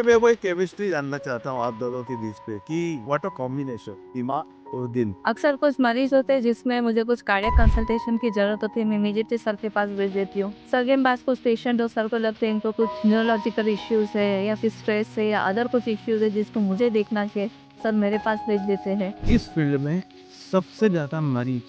मैं वो एक केमिस्ट्री जानना चाहता हूँ आप दोनों के बीच पे कि व्हाट अ कॉम्बिनेशन दिमाग और दिल। अक्सर कुछ मरीज होते हैं जिसमें मुझे कुछ कार्डियक कंसल्टेशन की जरूरत होती है, मैं इमीडिएटली सर के पास भेज देती हूँ। सर के पास कुछ पेशेंट हो, सर को लगता है इनको कुछ न्यूरोलॉजिकल इश्यूज है या फिर स्ट्रेस है या अदर कुछ इश्यूज है जिसको मुझे देखना चाहिए, सर मेरे पास भेज देते हैं। इस फील्ड में सबसे ज्यादा मरीज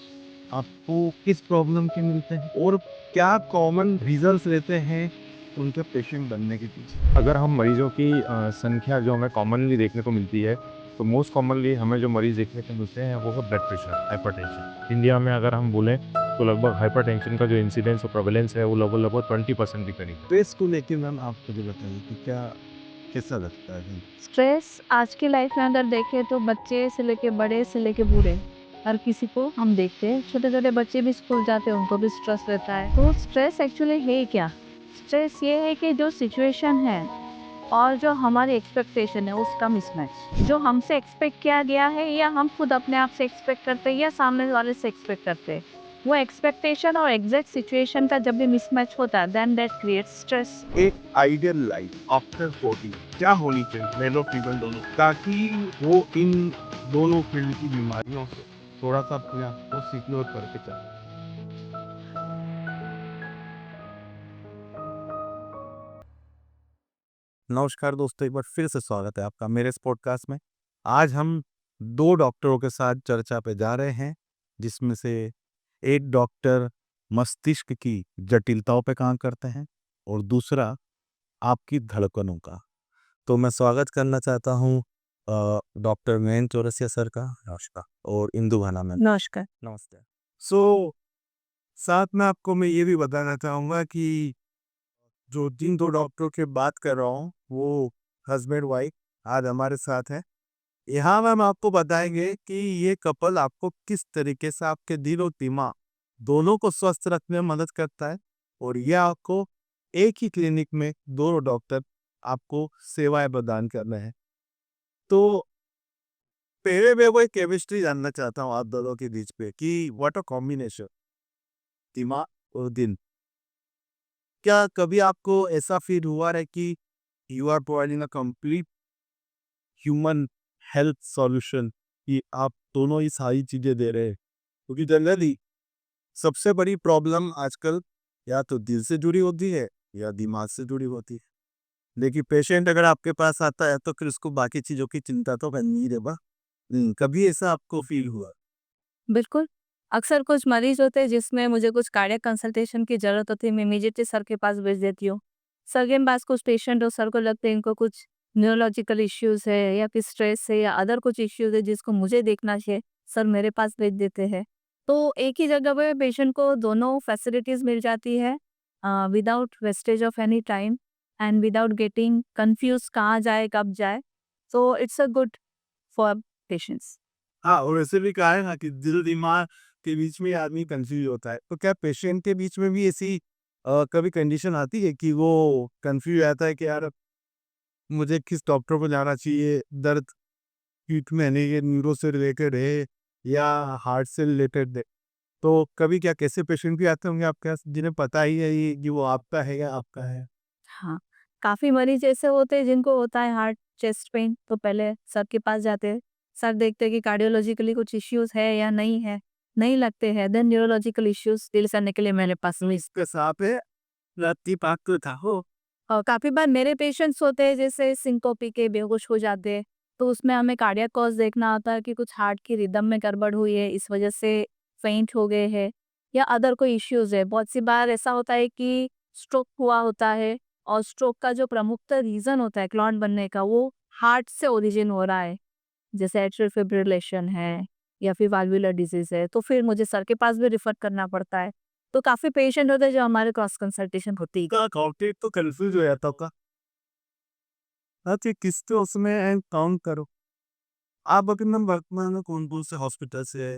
आपको किस प्रॉब्लम के मिलते हैं और क्या कॉमन रीजंस रहते हैं उनके पेशेंट बनने के पीछे? अगर हम मरीजों की संख्या जो हमें कॉमनली देखने को मिलती है, तो मोस्ट कॉमनली हमें जो मरीज़ देखने को मिलते हैं वो है ब्लड प्रेशर, हाइपरटेंशन। इंडिया में अगर हम बोलें तो लगभग हाइपरटेंशन का जो इंसिडेंस और प्रेवलेंस है वो लगभग 20% के करीब है। स्ट्रेस को लेके मैम आप मुझे बताइए कि क्या कैसा लगता है? स्ट्रेस आज की लाइफ में अगर देखें तो बच्चे से लेके बड़े से लेके बूढ़े हर किसी को हम देखते हैं। छोटे छोटे बच्चे भी स्कूल जाते हैं, उनको भी स्ट्रेस रहता है। तो स्ट्रेस एक्चुअली है क्या? स्ट्रेस ये है कि जो सिचुएशन है और जो हमारी एक्सपेक्टेशन है उसका मिसमैच, जो हमसे एक्सपेक्ट किया गया है या हम खुद अपने आप से एक्सपेक्ट करते हैं या सामने वाले से एक्सपेक्ट करते हैं, वो एक्सपेक्टेशन और एग्जैक्ट सिचुएशन का जब भी मिसमैच होता है देन दैट क्रिएट्स स्ट्रेस। एक आइडियल लाइफ आफ्टर 40 क्या होनी चाहिए मेल और फीमेल दोनों, ताकि वो इन दोनों फील्ड की बीमारियों से थोड़ा सा अपने आप को सिक्योर करके चले? नमस्कार दोस्तों, एक बार फिर से स्वागत है आपका मेरे इस पॉडकास्ट में। आज हम दो डॉक्टरों के साथ चर्चा पे जा रहे हैं, जिसमें से एक डॉक्टर मस्तिष्क की जटिलताओं पे काम करते हैं और दूसरा आपकी धड़कनों का। तो मैं स्वागत करना चाहता हूँ डॉक्टर मयंक चौरसिया सर का। नमस्कार। और इंदु भाना मैम। नमस्कार। नमस्ते। सो साथ में आपको मैं ये भी बताना चाहूँगा कि जो जिन दो डॉक्टरों की बात कर रहा हूँ वो हस्बैंड वाइफ आज हमारे साथ हैं। यहाँ मैम आपको बताएंगे कि ये कपल आपको किस तरीके से आपके दिल और दिमाग दोनों को स्वस्थ रखने में मदद करता है, और यह आपको एक ही क्लिनिक में दोनों डॉक्टर आपको सेवाएं प्रदान कर रहे हैं। तो पहले मैं वो एक केमिस्ट्री जानना चाहता हूँ आप दोनों के बीच पे कि व्हाट अ कॉम्बिनेशन दिमाग और दिल। क्या कभी आपको ऐसा फील हुआ है कि you are providing a complete human health solution, कि आप दोनों ही सारी चीजें दे रहे हैं? क्योंकि जनरली सबसे बड़ी प्रॉब्लम आजकल या तो दिल से जुड़ी होती है या दिमाग से जुड़ी होती है। लेकिन पेशेंट अगर आपके पास आता है तो फिर उसको बाकी चीजों की चिंता तो करनी ही रहेगा। कभी ऐसा आपको फील हुआ? बिल्कुल। अक्सर कुछ मरीज होते हैं जिसमें मुझे कुछ कार्डियक कंसल्टेशन की जरूरत होती है, मैं इमीडिएटली सर के पास भेज देती हूँ। सर के पास कुछ पेशेंट हो, सर को लगता है इनको कुछ न्यूरोलॉजिकल इश्यूज है या फिर स्ट्रेस है या अदर कुछ इश्यूज है जिसको मुझे देखना चाहिए, सर मेरे पास भेज देते हैं। तो एक ही जगह पे पेशेंट को दोनों फैसिलिटीज मिल जाती है without wastage of any time and without getting confuse कहाँ जाए कब जाए। So it's a good for patients. हाँ, और वैसे भी कहा है ना कि दिल दिमाग के बीच में आदमी कंफ्यूज होता है। तो क्या पेशेंट के बीच में भी ऐसी कभी कंडीशन आती है कि वो कंफ्यूज रहता है कि यार मुझे किस डॉक्टर को जाना चाहिए, दर्द पीठ में है, ये न्यूरो से रिलेटेड है या हार्ट से रिलेटेड है? तो कभी क्या कैसे पेशेंट भी आते होंगे आपके पास जिन्हें पता ही है ये कि वो आपका है या आपका है? हाँ, काफ़ी मरीज़ ऐसे होते हैं जिनको होता है हार्ट, चेस्ट पेन, तो पहले सर के पास जाते हैं। सर देखते हैं कि कार्डियोलॉजिकली कुछ इश्यूज़ है या नहीं है, नहीं लगते हैं देन न्यूरोलॉजिकल इश्यूज़ डील करने के लिए मेरे पास में। इसके साथ है राती पाक तो था हो। और काफ़ी बार मेरे पेशेंट्स होते हैं जैसे सिंकोपी के बेहोश हो जाते हैं, तो उसमें हमें कार्डियक कॉज़ देखना होता है कि कुछ हार्ट की रिदम में गड़बड़ हुई है, इस वजह से फेंट हो गए हैं या अदर कोई इश्यूज़ है। बहुत सी बार ऐसा होता है कि स्ट्रोक हुआ होता है और स्ट्रोक का जो प्रमुखतः रीज़न होता है क्लॉट बनने का, वो हार्ट से ओरिजिन हो रहा है, जैसे एट्रियल फिब्रिलेशन है या फिर वाल्वुलर डिजीज़ है, तो फिर मुझे सर के पास भी रिफ़र करना पड़ता है। तो काफ़ी पेशेंट होते हैं जो हमारे क्रॉस कंसल्टेशन होती है। का काउंटेड तो कंफ्यूज हो जाता होगा। हाँ, तो किस तो उसमें एंड काउंट करो। आप अभी मैम वर्तमान में कौन-कौन से हॉस्पिटल से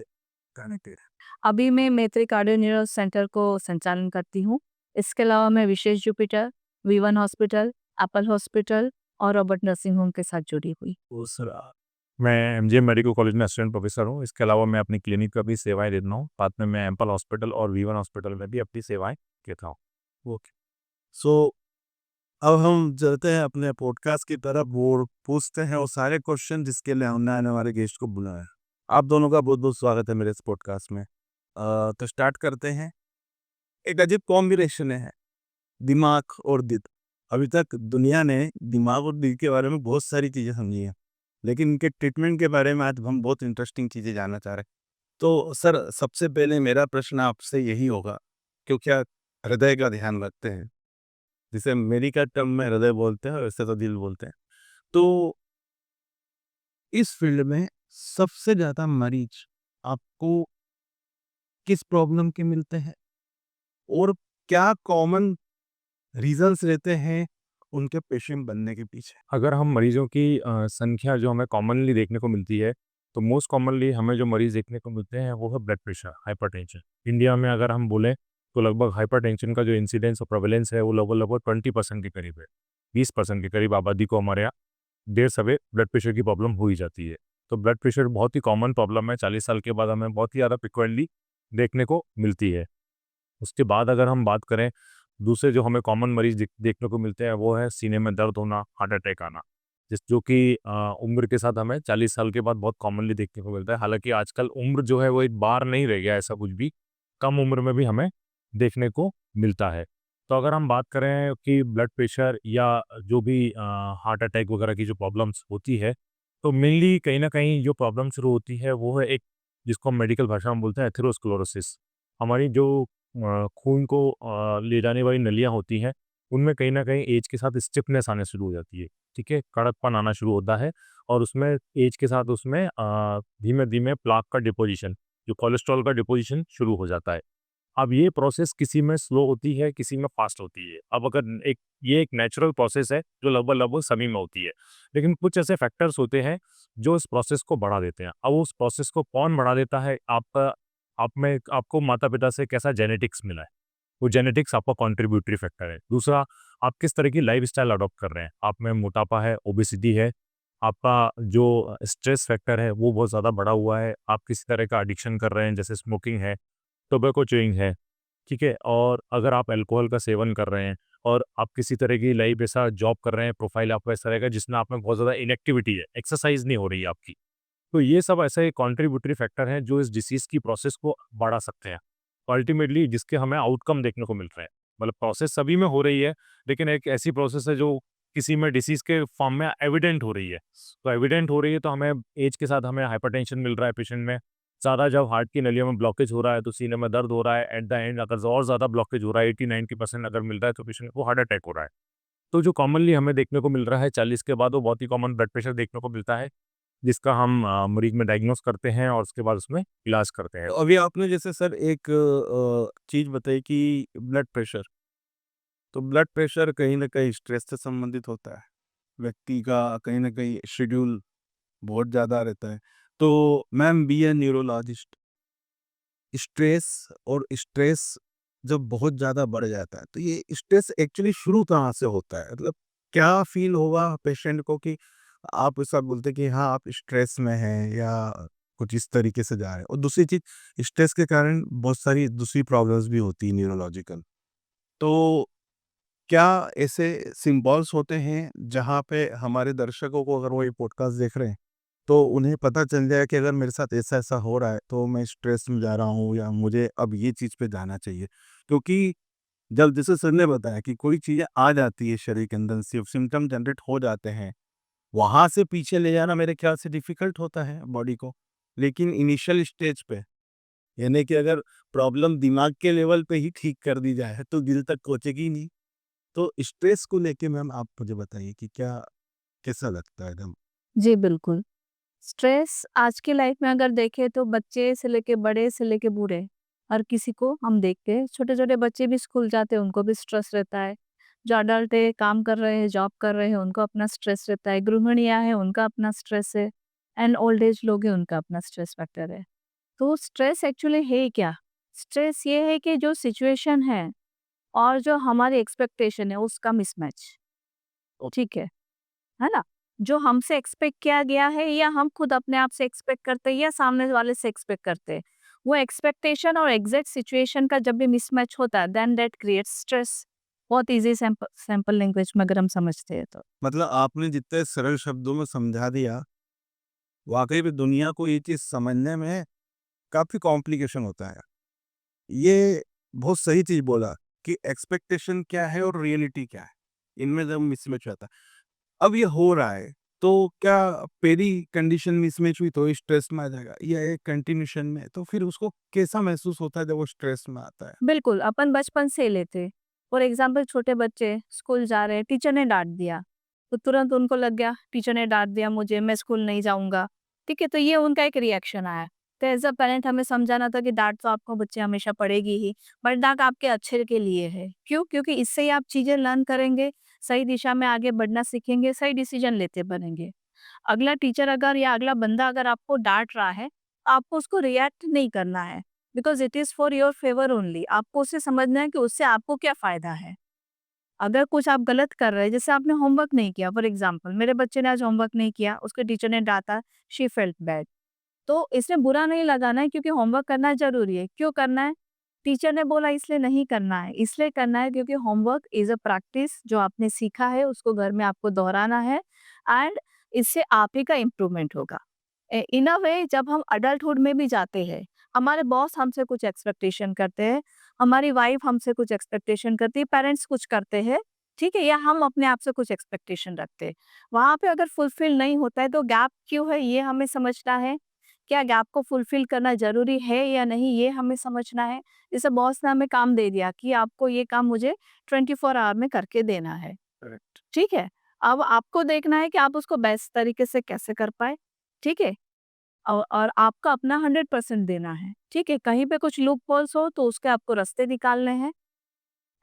कनेक्टेड हैं? अभी मैं मैत्री कार्डियो न्यूरो सेंटर को संचालन करती हूँ। इसके अलावा मैं विशेष जुपिटर, वी1 हॉस्पिटल, एप्पल हॉस्पिटल और रॉबर्ट नर्सिंग होम के साथ जुड़ी हुई। दूसरा। मैं एमजीएम मेडिकल कॉलेज में असिस्टेंट प्रोफेसर हूँ। इसके अलावा मैं अपनी क्लिनिक का भी सेवाएँ देता हूँ। साथ में मैं एम्पल हॉस्पिटल और वी1 हॉस्पिटल में भी अपनी सेवाएँ देता हूँ। ओके। सो अब हम चलते हैं अपने पॉडकास्ट की तरफ और पूछते हैं वो सारे क्वेश्चन जिसके लिए हमने आने वाले गेस्ट को बुलाया है। आप दोनों का बहुत बहुत स्वागत है मेरे इस पॉडकास्ट में। तो स्टार्ट करते हैं। एक अजीब कॉम्बिनेशन है दिमाग और दिल। अभी तक दुनिया ने दिमाग और दिल के बारे में बहुत सारी चीज़ें समझी हैं, लेकिन इनके ट्रीटमेंट के बारे में आज हम बहुत इंटरेस्टिंग चीज़ें जानना चाह रहे हैं। तो सर, सबसे पहले मेरा प्रश्न आपसे यही होगा, क्योंकि आप हृदय का ध्यान रखते हैं, जिसे मेडिकल टर्म में हृदय बोलते हैं, वैसे तो दिल बोलते हैं। तो इस फील्ड में सबसे ज़्यादा मरीज आपको किस प्रॉब्लम के मिलते हैं और क्या कॉमन रीजंस रहते हैं उनके पेशेंट बनने के पीछे? अगर हम मरीज़ों की संख्या जो हमें कॉमनली देखने को मिलती है, तो मोस्ट कॉमनली हमें जो मरीज़ देखने को मिलते हैं वो है ब्लड प्रेशर, हाइपरटेंशन। इंडिया में अगर हम बोलें तो लगभग हाइपरटेंशन का जो इंसिडेंस और प्रेवलेंस है वो लगभग 20% के करीब है। 20% के करीब आबादी को हमारे यहाँ देर सवेर ब्लड प्रेशर की प्रॉब्लम हो ही जाती है। तो ब्लड प्रेशर बहुत ही कॉमन प्रॉब्लम है, 40 साल के बाद हमें बहुत ही ज़्यादा फ्रिक्वेंटली देखने को मिलती है। उसके बाद अगर हम बात करें, दूसरे जो हमें कॉमन मरीज़ देखने को मिलते हैं वो है सीने में दर्द होना, हार्ट अटैक आना, जो कि उम्र के साथ हमें 40 साल के बाद बहुत कॉमनली देखने को मिलता है। हालाँकि आजकल उम्र जो है वो एक बार नहीं रह गया, ऐसा कुछ भी, कम उम्र में भी हमें देखने को मिलता है। तो अगर हम बात करें कि ब्लड प्रेशर या जो भी हार्ट अटैक वगैरह की जो प्रॉब्लम्स होती है, तो मेनली कहीं न कहीं जो प्रॉब्लम शुरू होती है वो है एक, जिसको हम मेडिकल भाषा में बोलते हैं एथेरोस्क्लेरोसिस। हमारी जो खून को ले जाने वाली नलियाँ होती हैं, उनमें कहीं न कहीं ऐज के साथ स्टिफनेस आने शुरू हो जाती है, ठीक है? कड़कपन आना शुरू होता है और उसमें ऐज के साथ उसमें धीमे-धीमे प्लाक का डिपोज़िशन, जो कोलेस्ट्रॉल का डिपोज़िशन शुरू हो जाता है। अब ये प्रोसेस किसी में स्लो होती है, किसी में फ़ास्ट होती है। अब अगर ये एक नेचुरल प्रोसेस है, जो लगभग-लगभग सभी में होती है। लेकिन कुछ ऐसे फैक्टर्स होते हैं, जो इस प्रोसेस को बढ़ा देते हैं। अब उस प्रोसेस को कौन बढ़ा देता है, आपको माता-पिता से कैसा जेनेटिक्स मिला है, वो जेनेटिक्स आपका कंट्रीब्यूटरी फैक्टर है। दूसरा, आप किस तरह की लाइफ़स्टाइल अडॉप्ट कर रहे हैं। आप में मोटापा है, ओबेसिटी है, आपका जो स्ट्रेस फैक्टर है, वो बहुत ज़्यादा बढ़ा हुआ है, आप किसी तरह का एडिक्शन कर रहे हैं, जैसे स्मोकिंग है, टोबैको च्यूइंग है, ठीक है? और अगर आप अल्कोहल का सेवन कर रहे हैं और आप किसी तरह की लाइफ ऐसा जॉब कर रहे हैं, प्रोफाइल आपका इस तरह का जिसमें आप में बहुत ज़्यादा इनएक्टिविटी है, एक्सरसाइज़ नहीं हो रही है आपकी। तो ये सब ऐसे कंट्रीब्यूटरी फैक्टर हैं जो इस डिसीज़ की प्रोसेस को बढ़ा सकते हैं। अल्टीमेटली जिसके हमें आउटकम देखने को मिल रहे हैं। मतलब प्रोसेस सभी में हो रही है, लेकिन एक ऐसी प्रोसेस है जो किसी में डिसीज़ के फॉर्म में एविडेंट हो रही है। तो एविडेंट हो रही है तो हमें ऐज के साथ हमें हाइपरटेंशन मिल रहा है पेशेंट में। ज़्यादा जब हार्ट की नलियों में ब्लॉकेज हो रहा है तो सीने में दर्द हो रहा है। एट द एंड अगर और ज़्यादा ब्लॉकेज हो रहा है, 80-90% अगर मिल रहा है तो पेशेंट को हार्ट अटैक हो रहा है। तो जो कॉमनली हमें देखने को मिल रहा है 40 के बाद, वो बहुत ही कॉमन ब्लड प्रेशर देखने को मिलता है, जिसका हम मरीज़ में डायग्नोज़ करते हैं और उसके बाद उसमें इलाज करते हैं। तो अभी आपने जैसे सर एक चीज़ बताई कि ब्लड प्रेशर, तो ब्लड प्रेशर कहीं न कहीं स्ट्रेस से संबंधित होता है। व्यक्ति का कहीं न कहीं शेड्यूल बहुत ज़्यादा रहता है। तो मैम बी ए न्यूरोलॉजिस्ट, स्ट्रेस जब बहुत ज़्यादा बढ़ जाता है, तो ये स्ट्रेस एक्चुअली शुरू कहाँ से होता है? मतलब क्या फ़ील होगा पेशेंट को कि आप ऐसा बोलते हैं कि हाँ, आप स्ट्रेस में हैं या कुछ इस तरीके से जा रहे हैं? और दूसरी चीज़, स्ट्रेस के कारण बहुत सारी दूसरी प्रॉब्लम्स भी होती हैं न्यूरोलॉजिकल। तो क्या ऐसे सिम्बॉल्स होते हैं जहाँ पे हमारे दर्शकों को, अगर वो ये पॉडकास्ट देख रहे हैं, तो उन्हें पता चल जाए कि अगर मेरे साथ ऐसा-ऐसा हो रहा है, तो मैं स्ट्रेस में जा रहा हूँ या मुझे अब ये चीज़ पे जाना चाहिए? क्योंकि जब जैसे सर ने बताया कि कोई चीज़ें आ जाती है शरीर के अंदर, सिम्पटम जनरेट हो जाते हैं, वहाँ से पीछे ले जाना मेरे ख्याल से डिफ़िकल्ट होता है बॉडी को। लेकिन इनिशियल स्टेज पे, यानी कि अगर प्रॉब्लम दिमाग के लेवल पे ही ठीक कर दी जाए, तो दिल तक पहुँचेगी ही नहीं। तो स्ट्रेस को लेके मैम आप मुझे बताइए कि क्या कैसा लगता है एकदम? जी, बिल्कुल। स्ट्रेस आज की लाइफ में अगर देखें तो बच्चे से लेके बड़े से लेके बूढ़े, हर किसी को हम देखते हैं। छोटे-छोटे बच्चे भी स्कूल जाते हैं, उनको भी स्ट्रेस रहता है। जो अडल्ट है, काम कर रहे हैं, जॉब कर रहे हैं, उनको अपना स्ट्रेस रहता है। गृहिणियाँ हैं, उनका अपना स्ट्रेस है एंड ओल्ड एज लोग हैं, उनका अपना स्ट्रेस फैक्टर है। तो स्ट्रेस एक्चुअली है क्या? स्ट्रेस ये है कि जो सिचुएशन है और जो हमारी एक्सपेक्टेशन है, उसका मिसमैच, ठीक है ना? जो हमसे एक्सपेक्ट किया गया है या हम खुद अपने आप से एक्सपेक्ट करते हैं या सामने वाले से एक्सपेक्ट करते हैं, वो एक्सपेक्टेशन और एग्जैक्ट सिचुएशन का जब भी मिसमैच होता है, देन दैट क्रिएट्स स्ट्रेस। बहुत ईज़ी सैंपल लैंग्वेज में अगर हम समझते हैं तो। मतलब आपने जितने सरल शब्दों में समझा दिया, वाक़ई में दुनिया को ये चीज़ समझने में काफ़ी कॉम्प्लिकेशन होता है। ये बहुत सही चीज़ बोला कि एक्सपेक्टेशन क्या है और रियलिटी क्या है, इनमें जब मिसमैच आता है। अब ये हो रहा है, तो क्या पहली कंडीशन मिसमैच हुई तो स्ट्रेस में आ जाएगा या एक कंटिन्यूशन में, तो फिर उसको कैसा महसूस होता है जब वो स्ट्रेस में आता है? बिल्कुल, अपन बचपन से ही लेते। फॉर एग्ज़ाम्पल छोटे बच्चे स्कूल जा रहे हैं, टीचर ने डाँट दिया, तो तुरंत उनको लग गया टीचर ने डाँट दिया मुझे, मैं स्कूल नहीं जाऊँगा। ठीक है? तो ये उनका एक रिएक्शन आया। तो एज़ अ पेरेंट हमें समझाना था कि डाँट तो आपको बच्चे हमेशा पड़ेगी ही, बट डाँट आपके अच्छे के लिए है। क्यों? क्योंकि इससे ही आप चीज़ें लर्न करेंगे, सही दिशा में आगे बढ़ना सीखेंगे, सही डिसीज़न लेते बनेंगे। अगला टीचर अगर या अगला बंदा अगर आपको डाँट रहा है, आपको उसको रिएक्ट नहीं करना है। Because it is for your favour only. आपको उसे समझना है कि उससे आपको क्या फ़ायदा है। अगर कुछ आप गलत कर रहे हैं, जैसे आपने होमवर्क नहीं किया फॉर एग्ज़ाम्पल मेरे बच्चे ने आज होमवर्क नहीं किया, उसके टीचर ने डाँटा, शी फेल्ट बैड। तो इसमें बुरा नहीं लगाना है क्योंकि होमवर्क करना ज़रूरी है। क्यों करना है? टीचर ने बोला इसलिए नहीं करना है, इसलिए करना है क्योंकि होमवर्क इज़ अ प्रैक्टिस जो आपने सीखा है उसको घर में आपको दोहराना है एंड इससे आप ही का इम्प्रूवमेंट होगा। इन अ वे जब हम अडल्टहुड में भी जाते हैं, हमारे बॉस हमसे कुछ एक्सपेक्टेशन करते हैं, हमारी वाइफ हमसे कुछ एक्सपेक्टेशन करती है, पेरेंट्स कुछ करते हैं, ठीक है? या हम अपने आप से कुछ एक्सपेक्टेशन रखते हैं। वहाँ पे अगर फुलफिल नहीं होता है तो गैप क्यों है ये हमें समझना है। क्या गैप को फुलफिल करना ज़रूरी है या नहीं ये हमें समझना है। जैसे बॉस ने हमें काम दे दिया कि आपको ये काम मुझे 24 आवर में करके देना है, करेक्ट। ठीक है? अब आपको देखना है कि आप उसको बेस्ट तरीके से कैसे कर पाएँ, ठीक है? और आपका अपना 100% देना है, ठीक है? कहीं पे कुछ लूप होल्स हो तो उसके आपको रास्ते निकालने हैं,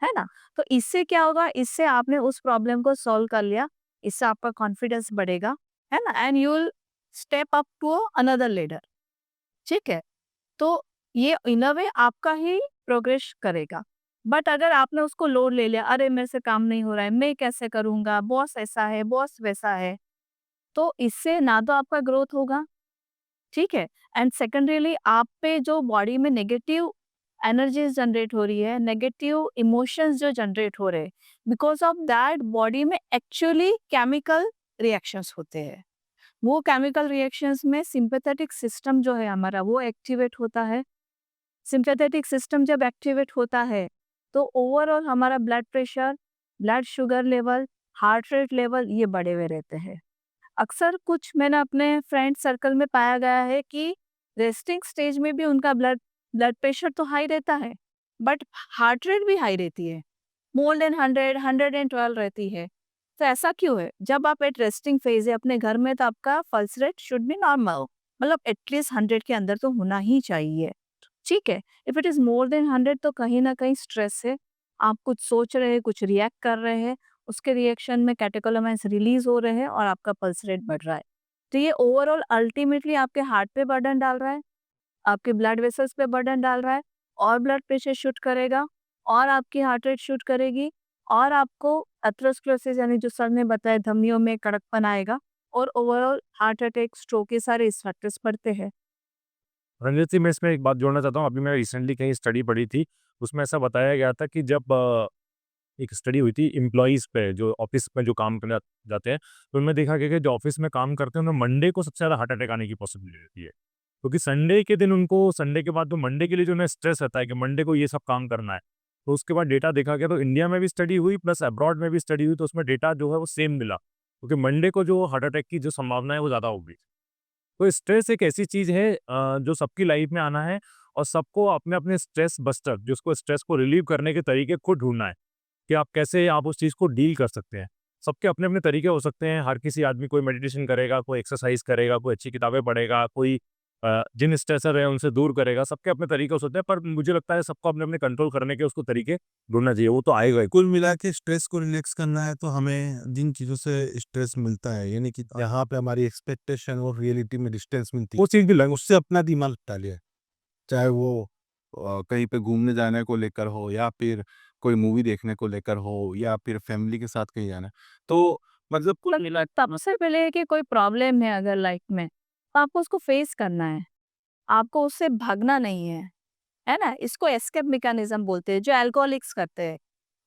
है ना? तो इससे क्या होगा, इससे आपने उस प्रॉब्लम को सॉल्व कर लिया, इससे आपका कॉन्फिडेंस बढ़ेगा, है ना? And you will step up to another ladder, ठीक है? तो ये इन अ वे आपका ही प्रोग्रेस करेगा। बट अगर आपने उसको लोड ले लिया, अरे मेरे से काम नहीं हो रहा है, मैं कैसे करूँगा, बॉस ऐसा है, बॉस वैसा है, तो इससे ना तो आपका ग्रोथ होगा, ठीक है? एंड सेकेंडरीली आप पे जो बॉडी में नेगेटिव एनर्जीज़ जनरेट हो रही है, नेगेटिव इमोशंस जो जनरेट हो रहे हैं, बिकॉज़ ऑफ दैट बॉडी में एक्चुअली केमिकल रिएक्शंस होते हैं। वो केमिकल रिएक्शंस में सिम्पैथेटिक सिस्टम जो है हमारा वो एक्टिवेट होता है। सिम्पैथेटिक सिस्टम जब एक्टिवेट होता है, तो ओवरऑल हमारा blood pressure, blood sugar level, heart rate level ये बढ़े हुए रहते हैं। अक्सर कुछ मैंने अपने फ्रेंड सर्कल में पाया गया है कि रेस्टिंग स्टेज में भी उनका ब्लड ब्लड प्रेशर तो हाई रहता है, बट हार्ट रेट भी हाई रहती है। मोर देन 100, 112 रहती है। तो ऐसा क्यों है? जब आप एट रेस्टिंग फेज़ है अपने घर में तो आपका pulse rate should be normal, मतलब एटलीस्ट 100 के अंदर तो होना ही चाहिए। ठीक है? If it is more than 100 तो कहीं न कहीं स्ट्रेस है। आप कुछ सोच रहे हैं, कुछ रिएक्ट कर रहे हैं, उसके रिएक्शन में कैटेकोलामाइन्स रिलीज़ हो रहे हैं और आपका पल्स रेट बढ़ रहा है। तो ये ओवरऑल अल्टीमेटली आपके हार्ट पे बर्डन डाल रहा है, आपके ब्लड वेसल्स पे बर्डन डाल रहा है और ब्लड प्रेशर शूट करेगा और आपकी हार्ट रेट शूट करेगी और आपको एथेरोस्क्लेरोसिस यानी जो सर ने बताया धमनियों में कड़कपन आएगा और ओवरऑल हार्ट अटैक, स्ट्रोक ये सारे इस फैक्टर्स पड़ते हैं। रंजित जी, मैं इसमें एक बात जोड़ना चाहता हूँ। अभी मैं रिसेंटली कहीं स्टडी पढ़ी थी, उसमें ऐसा बताया गया था कि जब एक स्टडी हुई थी एम्प्लॉइज़ पे, जो ऑफ़िस में जो काम करने जाते हैं, तो उनमें देखा गया कि जो ऑफ़िस में काम करते हैं, उनमें मंडे को सबसे ज़्यादा हार्ट अटैक आने की पॉसिबिलिटी रहती है। क्योंकि संडे के दिन उनको संडे के बाद तो मंडे के लिए जो उन्हें स्ट्रेस रहता है कि मंडे को ये सब काम करना है। तो उसके बाद डेटा देखा गया, तो इंडिया में भी स्टडी हुई प्लस अब्रॉड में भी स्टडी हुई, तो उसमें डेटा जो है वो सेम मिला। क्योंकि मंडे को जो हार्ट अटैक की जो संभावना है वो ज़्यादा होगी। तो स्ट्रेस एक ऐसी चीज़ है जो सबकी लाइफ में आना है और सबको अपने-अपने स्ट्रेस बस्टर, जिसको स्ट्रेस को रिलीव करने के तरीके खुद ढूँढना है, कि आप कैसे आप उस चीज़ को डील कर सकते हैं। सबके अपने-अपने तरीके हो सकते हैं, हर किसी आदमी कोई मेडिटेशन करेगा, कोई एक्सरसाइज़ करेगा, कोई अच्छी किताबें पढ़ेगा, कोई जिन स्ट्रेसर है उनसे दूर करेगा, सबके अपने तरीके हो सकते हैं, पर मुझे लगता है सबको अपने-अपने कंट्रोल करने के उसको तरीके ढूँढना चाहिए, वो तो आएगा ही। कुल मिला के स्ट्रेस को रिलैक्स करना है तो हमें जिन चीज़ों से स्ट्रेस मिलता है, यानी कि जहाँ पे हमारी एक्सपेक्टेशन और रियलिटी में डिस्टेंस मिलती है, वो चीज़ भी लग उससे अपना दिमाग हटा लिया। चाहे वो कहीं पे घूमने जाने को लेकर हो या फिर कोई मूवी देखने को लेकर हो या फिर फैमिली के साथ कहीं जाना है। तो मतलब कुल मिला सबसे पहले कि कोई प्रॉब्लम है अगर लाइफ में, तो आपको उसको फेस करना है, आपको उससे भागना नहीं है ना? इसको एस्केप मैकेनिज़्म बोलते हैं, जो अल्कोहलिक्स करते हैं।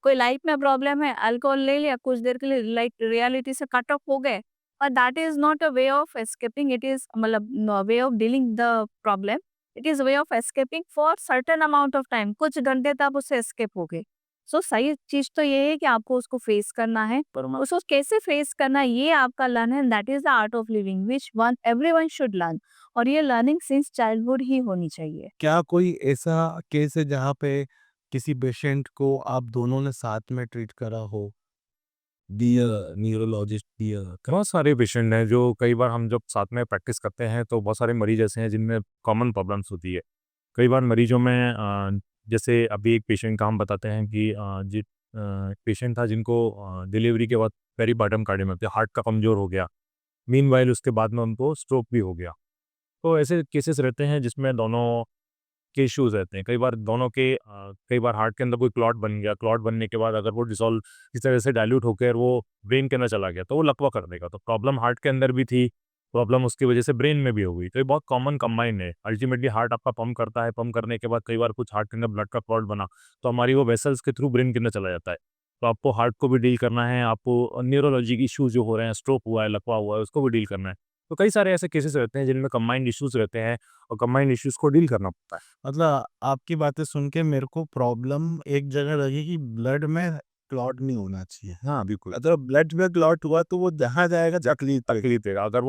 कोई लाइफ में प्रॉब्लम है, अल्कोहल ले लिया, कुछ देर के लिए लाइक रियलिटी से कट ऑफ हो गए, और that is not a way of escaping, it is मतलब way of dealing the problem, it is way of escaping for certain amount of time, कुछ घंटे तक आप उससे एस्केप हो गए। सो सही चीज़ तो ये है कि आपको उसको फेस करना है, उसको कैसे फेस करना है ये आपका लर्न है, that is the art of living which one everyone should learn, और ये लर्निंग सिंस चाइल्डहुड ही होनी चाहिए। क्या कोई ऐसा केस है जहाँ पे किसी पेशेंट को आप दोनों ने साथ में ट्रीट करा हो? Dear neurologist dear. बहुत सारे पेशेंट हैं जो कई बार हम जब साथ में प्रैक्टिस करते हैं तो बहुत सारे मरीज ऐसे हैं जिनमें कॉमन प्रॉब्लम्स होती है। कई बार मरीजों में जैसे अभी एक पेशेंट का हम बताते हैं कि पेशेंट था जिनको डिलीवरी के बाद पेरीपार्टम कार्डियोमायोपैथी, हार्ट का कमज़ोर हो गया। मीनवाइल उसके बाद में उनको स्ट्रोक भी हो गया। तो ऐसे केसेस रहते हैं जिसमें दोनों के इश्यूज़ रहते हैं। कई बार दोनों के कई बार हार्ट के अंदर कोई क्लॉट बन गया, क्लॉट बनने के बाद अगर वो डिसॉल्व इस तरह से डाइल्यूट होकर वो ब्रेन के अंदर चला गया, तो वो लकवा कर देगा। तो प्रॉब्लम हार्ट के अंदर भी थी, प्रॉब्लम उसकी वजह से ब्रेन में भी हो गई। तो ये बहुत कॉमन कंबाइन है। अल्टीमेटली हार्ट आपका पंप करता है, पंप करने के बाद कई बार कुछ हार्ट के अंदर ब्लड का क्लॉट बना, तो हमारी वो वेसल्स के थ्रू ब्रेन के अंदर चला जाता है। तो आपको हार्ट को भी डील करना है, आपको न्यूरोलॉजी के इश्यूज़ जो हो रहे हैं, स्ट्रोक हुआ है, लकवा हुआ है, उसको भी डील करना है। तो कई सारे ऐसे केसेस रहते हैं जिनमें कंबाइंड इश्यूज़ रहते हैं और कंबाइंड इश्यूज़ को डील करना पड़ता है। मतलब आपकी बातें सुन के मेरे को प्रॉब्लम एक जगह लगी कि ब्लड में क्लॉट नहीं होना चाहिए। हाँ, बिल्कुल। अगर ब्लड में क्लॉट हुआ तो वो जहाँ जाएगा तकलीफ तकलीफ देगा। अगर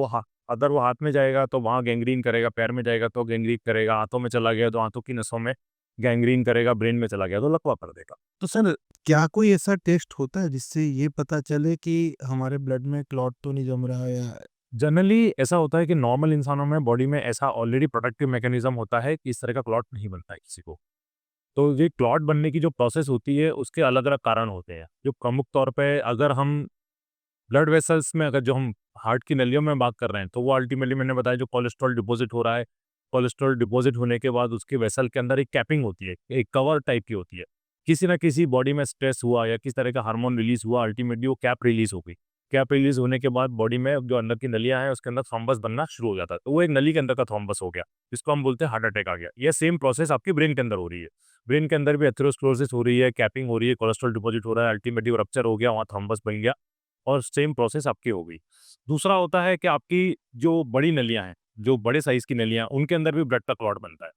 वो हाथ में जाएगा तो वहाँ गैंग्रीन करेगा, पैर में जाएगा तो गैंग्रीन करेगा, हाथों में चला गया तो हाथों की नसों में गैंग्रीन करेगा, ब्रेन में चला गया तो लकवा कर देगा। तो सर क्या कोई ऐसा टेस्ट होता है जिससे ये पता चले कि हमारे ब्लड में क्लॉट तो नहीं जम रहा है या जनरली ऐसा होता है कि नॉर्मल इंसानों में बॉडी में ऐसा ऑलरेडी प्रोटेक्टिव मैकेनिज़्म होता है कि इस तरह का क्लॉट नहीं बनता है किसी को। तो ये क्लॉट बनने की जो प्रोसेस होती है उसके अलग-अलग कारण होते हैं। जो प्रमुख तौर पे अगर हम ब्लड वेसल्स में अगर जो हम हार्ट की नलियों में बात कर रहे हैं, तो वो अल्टीमेटली मैंने बताया जो कोलेस्ट्रॉल डिपॉज़िट हो रहा है, कोलेस्ट्रॉल डिपॉज़िट होने के बाद उसकी वेसल के अंदर एक कैपिंग होती है, एक कवर टाइप की होती है। किसी न किसी बॉडी में स्ट्रेस हुआ या किस तरह का हार्मोन रिलीज़ हुआ, अल्टीमेटली वो कैप रिलीज़ हो गई। कैप रिलीज़ होने के बाद बॉडी में जो अंदर की नलियाँ हैं, उसके अंदर थ्रोम्बस बनना शुरू हो जाता है। तो वो एक नली के अंदर का थ्रोम्बस हो गया, जिसको हम बोलते हैं हार्ट अटैक आ गया। ये सेम प्रोसेस आपकी ब्रेन के अंदर हो रही है। ब्रेन के अंदर भी एथेरोस्क्लेरोसिस हो रही है, कैपिंग हो रही है, कोलेस्ट्रॉल डिपॉज़िट हो रहा है, अल्टीमेटली वो रप्चर हो गया, वहाँ थ्रोम्बस बन गया। और सेम प्रोसेस आपकी हो गई। दूसरा होता है कि आपकी जो बड़ी नलियाँ हैं, जो बड़े साइज़ की नलियाँ हैं, उनके अंदर भी ब्लड का क्लॉट बनता है।